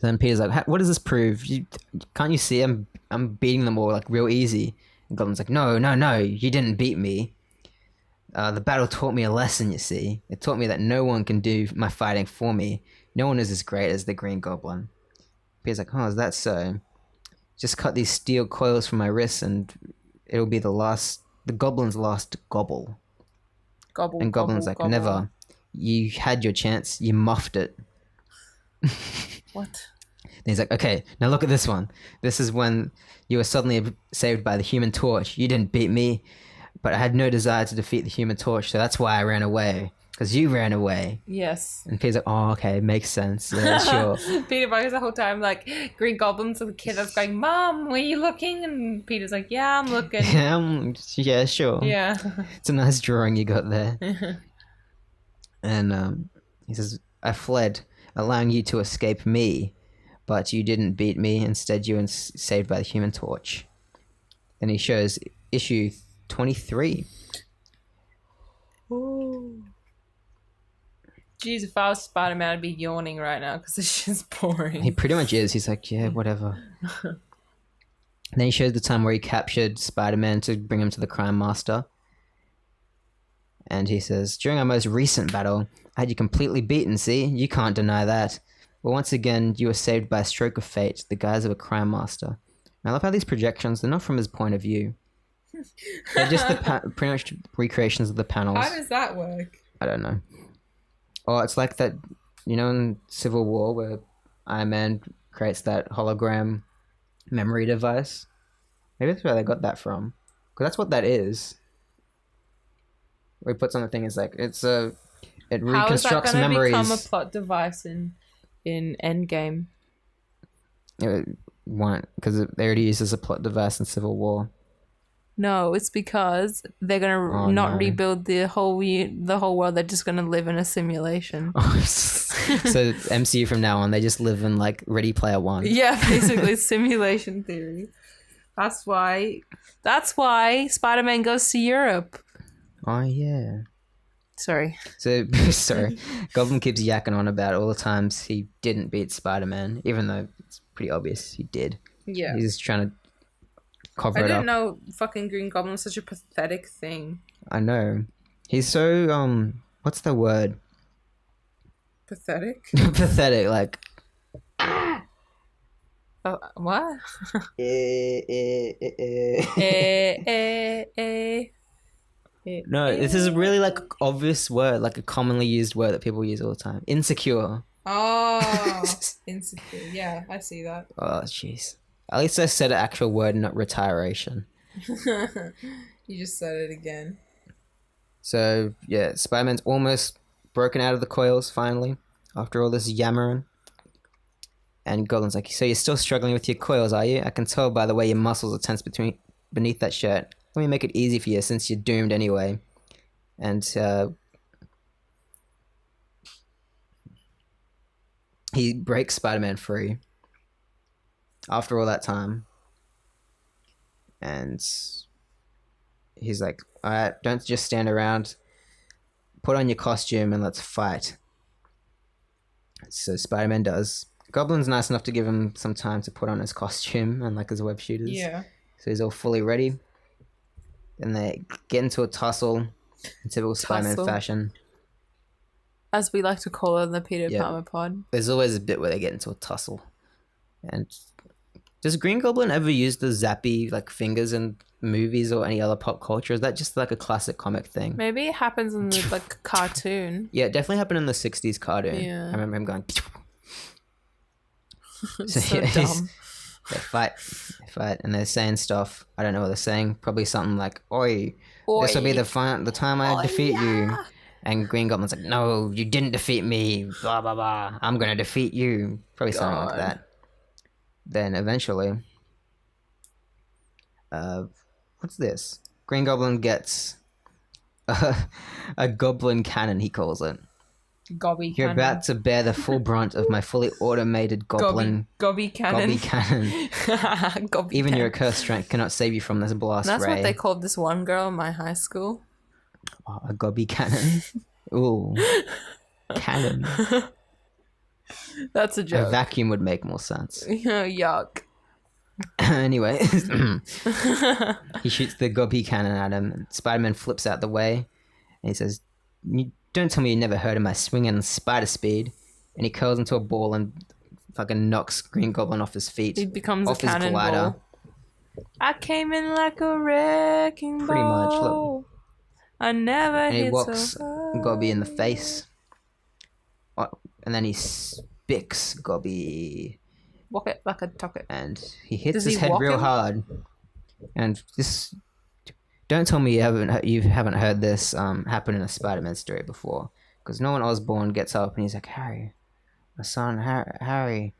Then Peter's like, what does this prove? Can't you see I'm beating them all like real easy? And Goblin's like, no, you didn't beat me. The battle taught me a lesson, you see. It taught me that no one can do my fighting for me. No one is as great as the Green Goblin. Peter's like, oh, is that so? Just cut these steel coils from my wrists and it'll be the Goblin's last gobble. Gobble, and Goblin's like, gobble. never. You had your chance. You muffed it. What? And he's like, okay, now look at this one. This is when you were suddenly saved by the Human Torch. You didn't beat me, but I had no desire to defeat the Human Torch, so that's why I ran away. Because you ran away. Yes. And Peter's like, oh, okay, makes sense. Yeah, sure. Peter Parker's the whole time like, Green Goblin's the kid that's going, Mom, where are you looking? And Peter's like, yeah, I'm looking. Yeah, sure. Yeah. It's a nice drawing you got there. And he says, I fled, allowing you to escape me, but you didn't beat me. Instead, you were saved by the Human Torch. Then he shows issue 23. Ooh. Jeez, if I was Spider-Man, I'd be yawning right now because this shit's boring. He pretty much is. He's like, yeah, whatever. And then he shows the time where he captured Spider-Man to bring him to the Crime Master. And he says, during our most recent battle, I had you completely beaten, see? You can't deny that. Well, once again, you were saved by a stroke of fate, the guise of a Crime Master. And I love how these projections, they're not from his point of view. They're just pretty much recreations of the panels. How does that work? I don't know. Or it's like that, you know, in Civil War where Iron Man creates that hologram memory device. Maybe that's where they got that from. Because that's what that is. Where he puts on the thing, it's like, it reconstructs memories. How is that going to become a plot device in Endgame? It won't, because they already used as a plot device in Civil War. No, it's because they're gonna rebuild the whole world. They're just gonna live in a simulation. So MCU from now on, they just live in like Ready Player One. Yeah, basically simulation theory. That's why Spider-Man goes to Europe. Oh yeah. Sorry. So sorry, Goblin keeps yakking on about all the times he didn't beat Spider-Man, even though it's pretty obvious he did. Yeah. He's just trying to cover it up. I didn't know fucking Green Goblin was such a pathetic thing. I know. He's so what's the word? Pathetic? Pathetic, like what? No, this is a really like obvious word, like a commonly used word that people use all the time. Insecure. Oh, insecure. Yeah, I see that. Oh, jeez. At least I said an actual word, not retiration. You just said it again. So, yeah, Spider-Man's almost broken out of the coils, finally, after all this yammering. And Goblin's like, so you're still struggling with your coils, are you? I can tell by the way your muscles are tense beneath that shirt. Let me make it easy for you since you're doomed anyway. And he breaks Spider-Man free after all that time. And he's like, all right, don't just stand around. Put on your costume and let's fight. So Spider-Man does. Goblin's nice enough to give him some time to put on his costume and like his web shooters. Yeah. So he's all fully ready. And they get into a tussle in typical Spider-Man fashion. As we like to call it in the Peter Palmer pod. There's always a bit where they get into a tussle. And does Green Goblin ever use the zappy like fingers in movies or any other pop culture? Is that just like a classic comic thing? Maybe it happens in the like cartoon. Yeah, it definitely happened in the 60s cartoon. Yeah. I remember him going... So dumb. They fight, and they're saying stuff. I don't know what they're saying. Probably something like, Oi. This will be the time I defeat you. And Green Goblin's like, no, you didn't defeat me. Blah, blah, blah. I'm going to defeat you. Probably something like that. Then eventually... what's this? Green Goblin gets a goblin cannon, he calls it. Gobby You're cannon. about to bear the full brunt of my fully automated goblin... Gobby cannon. Gobby cannon. Gobby Even cannon. your accursed strength cannot save you from this blast That's ray. what they called this one girl in my high school. Oh, a gobby cannon. Ooh. Cannon. That's a A joke. vacuum would make more sense. Yuck. Anyway, he shoots the gobby cannon at him. And Spider-Man flips out the way. And he says, you don't tell me you never heard of my swinging spider speed. And he curls into a ball and fucking knocks Green Goblin off his feet. He becomes off a cannonball. I came in like a wrecking ball. Pretty much, look. I never And he hit whocks so hard. Gobby in the face. And then he spicks Gobby. Walk it like a tuck it. And he hits Does his he head whack real him? hard. And this... Don't tell me you haven't heard this happen in a Spider-Man story before. Because Norman Osborn gets up and he's like, Harry, my son, Harry.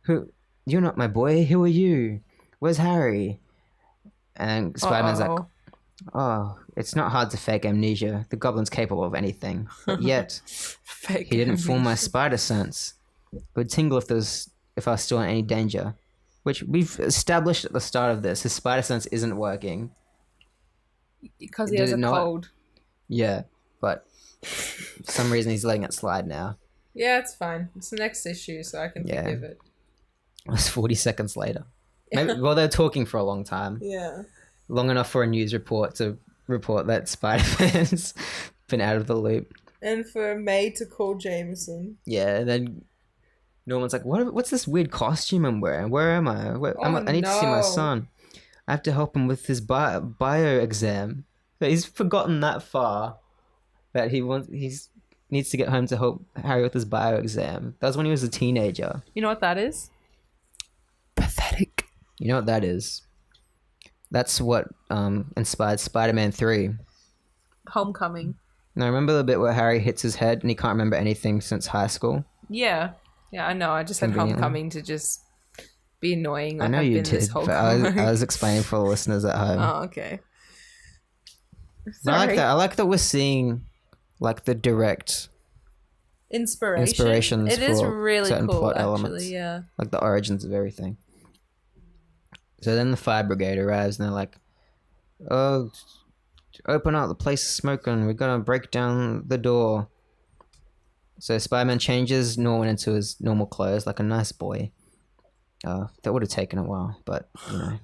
Who? You're not my boy. Who are you? Where's Harry? And Spider-Man's like, oh, it's not hard to fake amnesia. The Goblin's capable of anything. But yet, Fake he didn't fool my amnesia. spider sense. It would tingle if I was still in any danger. Which we've established at the start of this. His spider sense isn't working. Because he Did has it a not? cold. Yeah, but for some reason he's letting it slide now. Yeah, it's fine. It's the next issue, so I can forgive it. It was 40 seconds later. Maybe, well, they're talking for a long time. Yeah. Long enough for a news report to report that Spider-Man's been out of the loop. And for May to call Jameson. Yeah, and then Norman's like, what's this weird costume I'm wearing? Where am I? I need to see my son. I have to help him with his bio exam. But he's forgotten that far that he needs to get home to help Harry with his bio exam. That was when he was a teenager. You know what that is? Pathetic. You know what that is? That's what inspired Spider-Man 3. Homecoming. Now, remember the bit where Harry hits his head and he can't remember anything since high school? Yeah. Yeah, I know. I just said Conveniently. homecoming to just be annoying. I know I've you been this did, whole but I was explaining for the listeners at home. Oh, okay. But I like that. I like that we're seeing like the direct inspirations It is for really certain cool, plot actually. elements. Yeah. Like the origins of everything. So then the fire brigade arrives and they're like, oh, open up, the place is smoking, we're gonna break down the door. So Spider-Man changes Norman into his normal clothes like a nice boy. That would have taken a while, but you know.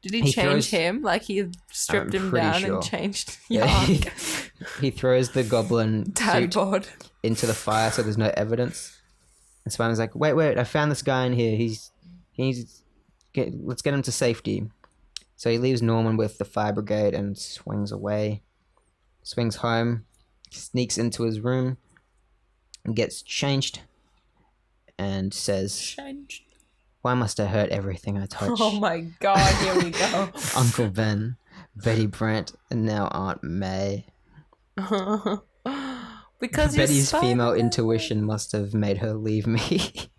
Did he He change throws- him? Like he stripped I'm him pretty down sure. and changed? Yeah, Yuck. he throws the goblin Dad suit bod. into the fire so there's no evidence. And Spider-Man's like, wait, I found this guy in here. Let's get him to safety. So he leaves Norman with the fire brigade and swings away. Swings home, sneaks into his room, and gets changed. And says, Changed. why must I hurt everything I touch? Oh my god, here we go. Uncle Ben, Betty Brant, and now Aunt May. Because you're Betty's female Spider-Man. intuition must have made her leave me.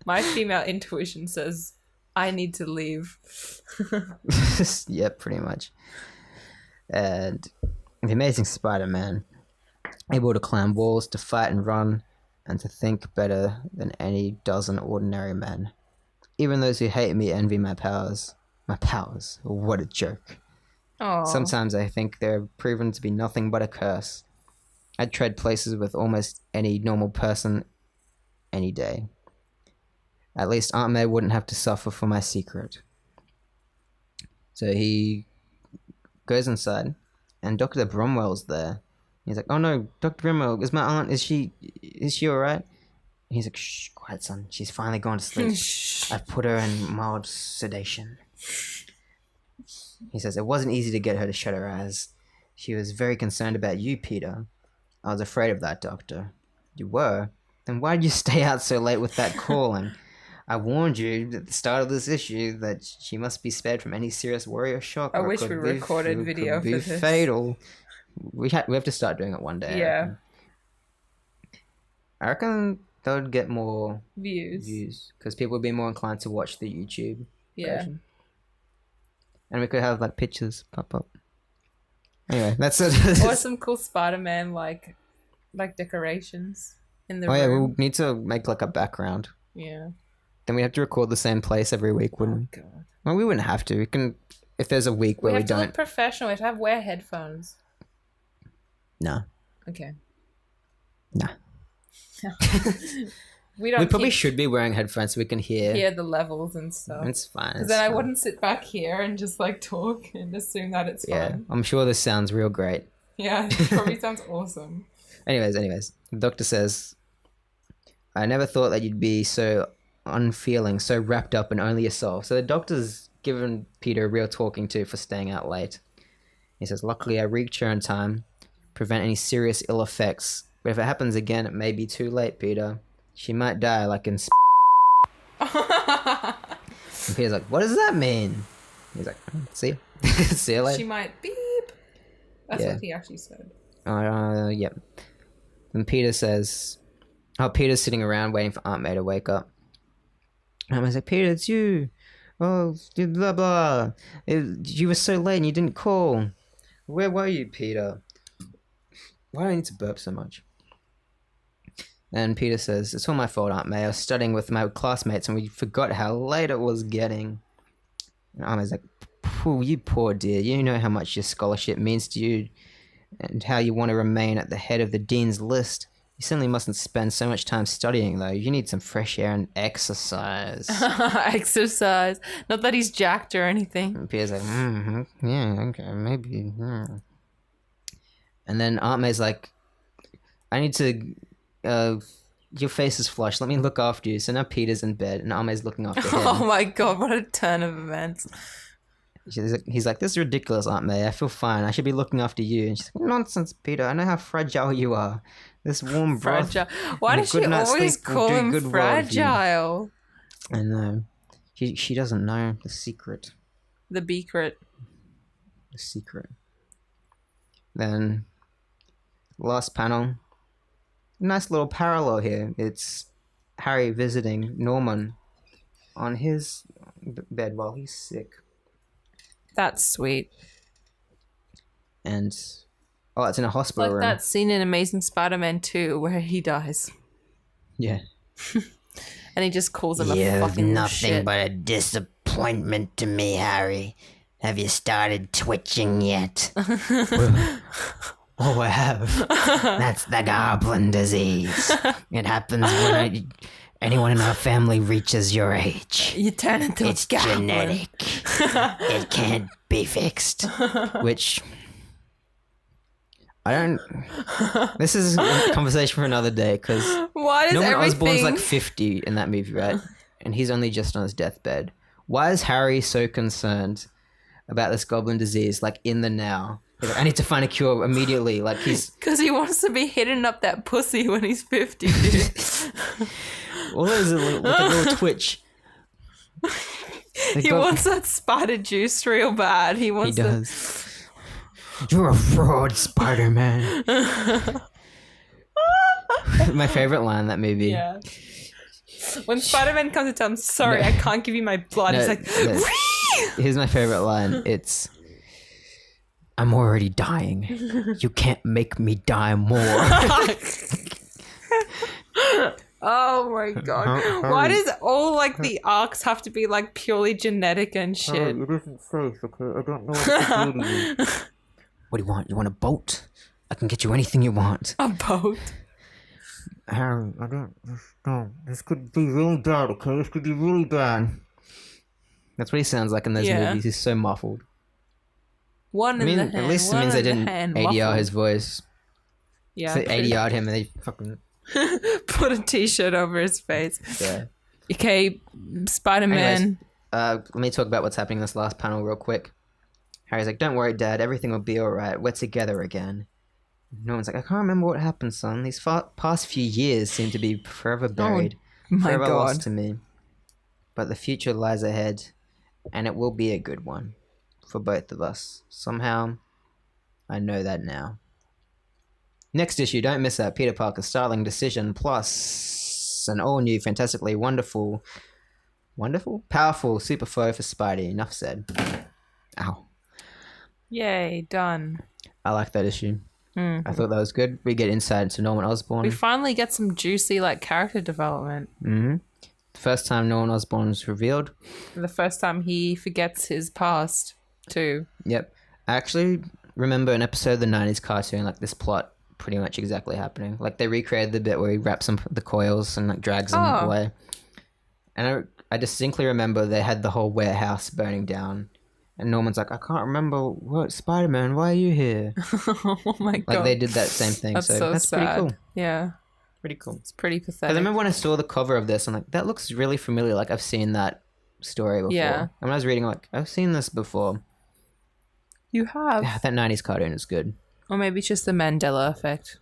My female intuition says I need to leave. Yep, pretty much. And the Amazing Spider-Man, able to climb walls, to fight and run, and to think better than any dozen ordinary men. Even those who hate me envy my powers. My powers? What a joke. Oh. Sometimes I think they're proven to be nothing but a curse. I'd tread places with almost any normal person any day. At least Aunt May wouldn't have to suffer for my secret. So he goes inside, and Dr. Bromwell's there. He's like, "Oh no, Dr. Bromwell, is my aunt, is she alright?" He's like, "Shh, quiet son, she's finally gone to sleep. I've put her in mild sedation." He says, "It wasn't easy to get her to shut her eyes. She was very concerned about you, Peter. I was afraid of that, Doctor." "You were? Then why did you stay out so late with that calling? I warned you at the start of this issue that she must be spared from any serious worry or shock. I wish we recorded video for this. Fatal." We have to start doing it one day. Yeah. I reckon they would get more Views. because people would be more inclined to watch the YouTube version. And we could have like pictures pop up. Anyway, that's it. Or some cool Spider-Man like decorations in the room. Yeah, we'll need to make like a background. Yeah. Then we have to record the same place every week, wouldn't we? God. Well, we wouldn't have to. We can, if there's a week where we have to don't. look professional. We have to wear headphones. No. Okay. No. We don't. We probably should be wearing headphones so we can hear the levels and stuff. It's fine. Because then I wouldn't sit back here and just like talk and assume that it's fine. I'm sure this sounds real great. Yeah, it probably sounds awesome. Anyways, the doctor says, "I never thought that you'd be so unfeeling, so wrapped up in only yourself." So the doctor's given Peter a real talking to for staying out late. He says, "Luckily I reached her in time, prevent any serious ill effects. But if it happens again, it may be too late, Peter. She might die like in And Peter's like, "What does that mean?" He's like, "See you. See you later." She might beep. That's what he actually said. Yep. Then Peter says, Peter's sitting around waiting for Aunt May to wake up. Aunt May's like, "Peter, it's you. Oh, blah, blah. You were so late and you didn't call. Where were you, Peter? Why do I need to burp so much?" And Peter says, "It's all my fault, Aunt May. I was studying with my classmates and we forgot how late it was getting." And Aunt May's like, "You poor dear. You know how much your scholarship means to you and how you want to remain at the head of the dean's list. You certainly mustn't spend so much time studying, though. You need some fresh air and exercise." Exercise. Not that he's jacked or anything. And Peter's like, yeah, okay, maybe. And then Aunt May's like, "I need to, your face is flushed. Let me look after you." So now Peter's in bed and Aunt May's looking after him. Oh my god, what a turn of events. He's like, "This is ridiculous, Aunt May. I feel fine. I should be looking after you." And she's like, "Nonsense, Peter. I know how fragile you are. This warm breath." Fragile. Why does she always call him fragile? I know. She doesn't know the secret. The secret. The secret. Then, last panel. Nice little parallel here. It's Harry visiting Norman on his bed while he's sick. That's sweet. And it's in a hospital like room. That scene in Amazing Spider-Man 2 where he dies. Yeah. And he just calls him a You're fucking nothing shit. but a disappointment to me, Harry. Have you started twitching yet? Oh, I have. That's the goblin disease. It happens when anyone in our family reaches your age. You turn into It's a goblin. genetic. It can't be fixed. Which I don't. This is a conversation for another day because Why does Norman everything... Osborn's like 50 in that movie, right? And he's only just on his deathbed. Why is Harry so concerned about this goblin disease, like in the now? He's like, "I need to find a cure immediately." Like Because he wants to be hitting up that pussy when he's 50, dude. all those like a little twitch. He wants that spider juice real bad. He He wants does. You're a fraud, Spider-Man. My favorite line in that movie. Yeah. When Spider-Man comes to tell him, sorry, I can't give you my blood, he's like, here's my favorite line. It's, I'm already dying. You can't make me die more. oh my god. Why does all like the arcs have to be like purely genetic and shit? It isn't safe, okay? I don't know what to do to you. What do you want? You want a boat? I can get you anything you want. A boat? Harry, I don't... No, this could be really bad, okay? This could be really bad. That's what he sounds like in those movies. He's so muffled. One in the hand. At least it means they didn't ADR his voice. Yeah. So they ADR'd him and they fucking... put a t-shirt over his face. Yeah. Okay, Spider-Man. Anyways, let me talk about what's happening in this last panel real quick. Harry's like, don't worry, Dad. Everything will be alright. We're together again. Norman's like, I can't remember what happened, son. These past few years seem to be forever buried. My forever God. lost to me. But the future lies ahead, and it will be a good one for both of us. Somehow, I know that now. Next issue, don't miss out. Peter Parker's Startling Decision plus an all-new, fantastically wonderful, powerful super foe for Spidey. Enough said. Ow. Yay, done. I like that issue. I thought that was good. We get insight into Norman Osborn. We finally get some juicy like character development. The first time Norman Osborn was revealed. The first time he forgets his past too. Yep. I actually remember an episode of the 90s cartoon, like this plot pretty much exactly happening. Like they recreated the bit where he wraps them the coils and like drags them away. And I distinctly remember they had the whole warehouse burning down. And Norman's like, I can't remember what, Spider-Man, why are you here? Oh my god. Like they did that same thing. That's so that's sad. pretty cool. Yeah. Pretty cool. It's pretty Because pathetic. I remember when I saw the cover of this, I'm like, that looks really familiar. Like I've seen that story before. Yeah. And when I was reading, I'm like, I've seen this before. You have. That 90s cartoon is good. Or maybe it's just the Mandela effect.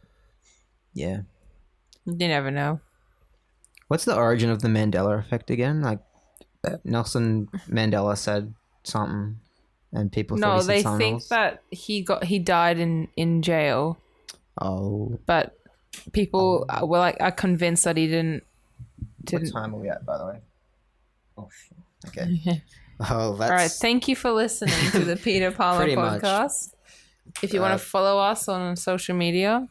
Yeah. You never know. What's the origin of the Mandela effect again? Like Nelson Mandela said something and people thought he said they something think else. that he died in jail, Oh. but people were like are convinced that he didn't. What time are we at, by the way? Oh, shit. Okay. Oh, that's... All right, thank you for listening to the Peter Palmer Pretty much. podcast. If you want to follow us on social media,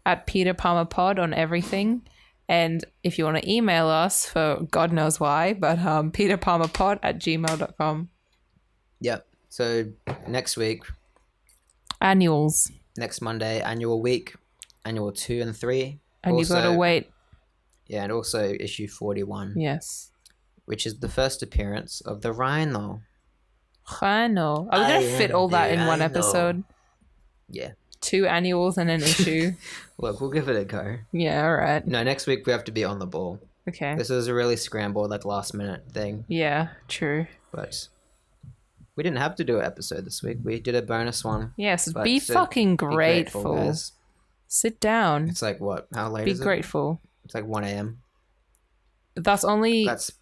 at Peter Palmer Pod on everything. And if you want to email us for God knows why, but peterpalmerpod@gmail.com. Yep. So next week, Annuals. next Monday, annual week, annual 2 and 3. And you've got to wait. Yeah, and also issue 41. Yes. Which is the first appearance of the Rhino. I know. Are we going to fit all that in one episode? Yeah. 2 annuals and an issue. Look, we'll give it a go. Yeah, all right. No, next week we have to be on the ball. Okay. This is a really scrambled, like, last minute thing. Yeah, true. But we didn't have to do an episode this week. We did a bonus one. Yes, But be so fucking be grateful. guys. Sit down. It's like, what? How late Be is it? grateful. It's like 1 a.m. That's only... That's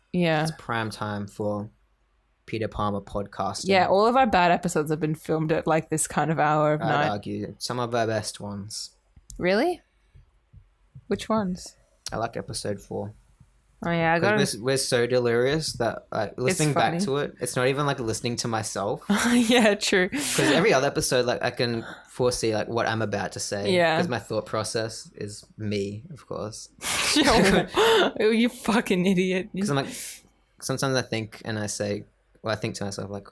prime time for Peter Palmer podcasting. Yeah, all of our bad episodes have been filmed at like this kind of hour of I'd night. argue some of our best ones. Really? Which ones? I like episode 4. Oh yeah, I got We're so delirious that listening back funny. to it, it's not even like listening to myself. Yeah, true. Because every other episode, like I can foresee like what I'm about to say. Yeah. Because my thought process is me, of course. Oh, you fucking idiot. Because I'm like, sometimes I think and I say, well, I think to myself like,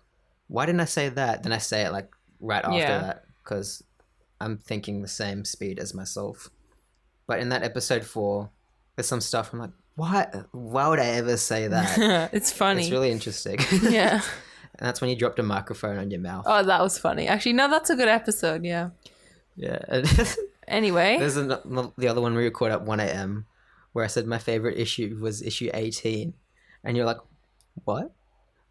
why didn't I say that? Then I say it like right after that because I'm thinking the same speed as myself. But in that episode 4, there's some stuff I'm like, why would I ever say that? It's funny. It's really interesting. Yeah. And that's when you dropped a microphone on your mouth. Oh, that was funny. Actually, no, that's a good episode. Yeah. Yeah. Anyway. There's the other one we recorded at 1 a.m. where I said my favorite issue was issue 18. And you're like, what?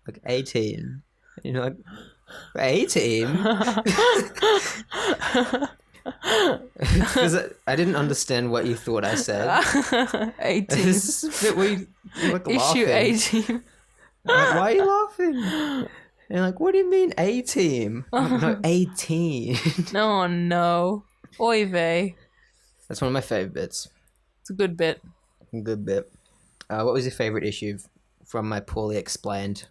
Like 18? And you're like, 18? Because I didn't understand what you thought I said. 18. This is a bit where you're like laughing. Issue 18. Like, why are you laughing? And you're like, what do you mean A-team? Like, no, 18. Oh, no. Oy vey. That's one of my favorite bits. It's a good bit. Good bit. What was your favorite issue from my poorly explained?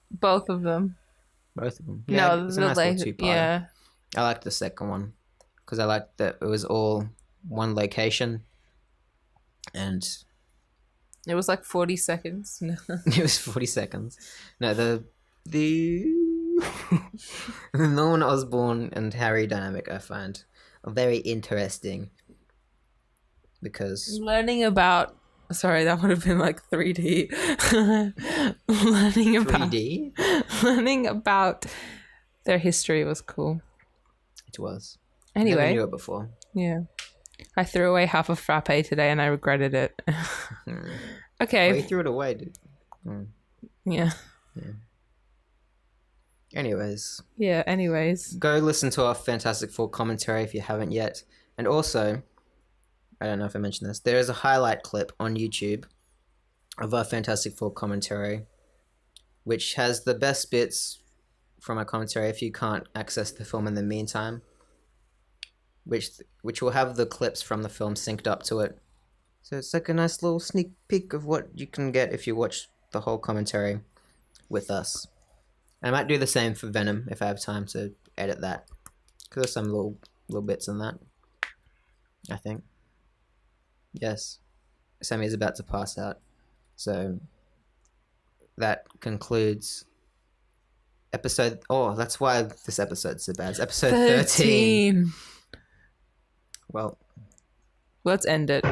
Both of them. Both of them. No, It's a nice little like two-parter. yeah. I liked the second one because I liked that it was all one location, and It was like 40 seconds. it was 40 seconds. No, the the Norman Osborn and Harry dynamic I find very interesting because Learning about. Sorry, that would have been like 3D. Learning about 3D learning about their history was cool. it was. Never Anyway, knew it before. yeah. I threw away half a frappe today and I regretted it. Oh, you Okay. threw it away, dude. Yeah. Anyways, Yeah, anyways. go listen to our Fantastic Four commentary if you haven't yet. And also, I don't know if I mentioned this, there is a highlight clip on YouTube of our Fantastic Four commentary, which has the best bits from our commentary if you can't access the film in the meantime, which will have the clips from the film synced up to it. So it's like a nice little sneak peek of what you can get if you watch the whole commentary with us. I might do the same for Venom if I have time to edit that, because there's some little bits in that, I think. Yes, Sammy's about to pass out, so that concludes episode. Oh, that's why this episode's so bad. It's episode 13. Well, Let's end it.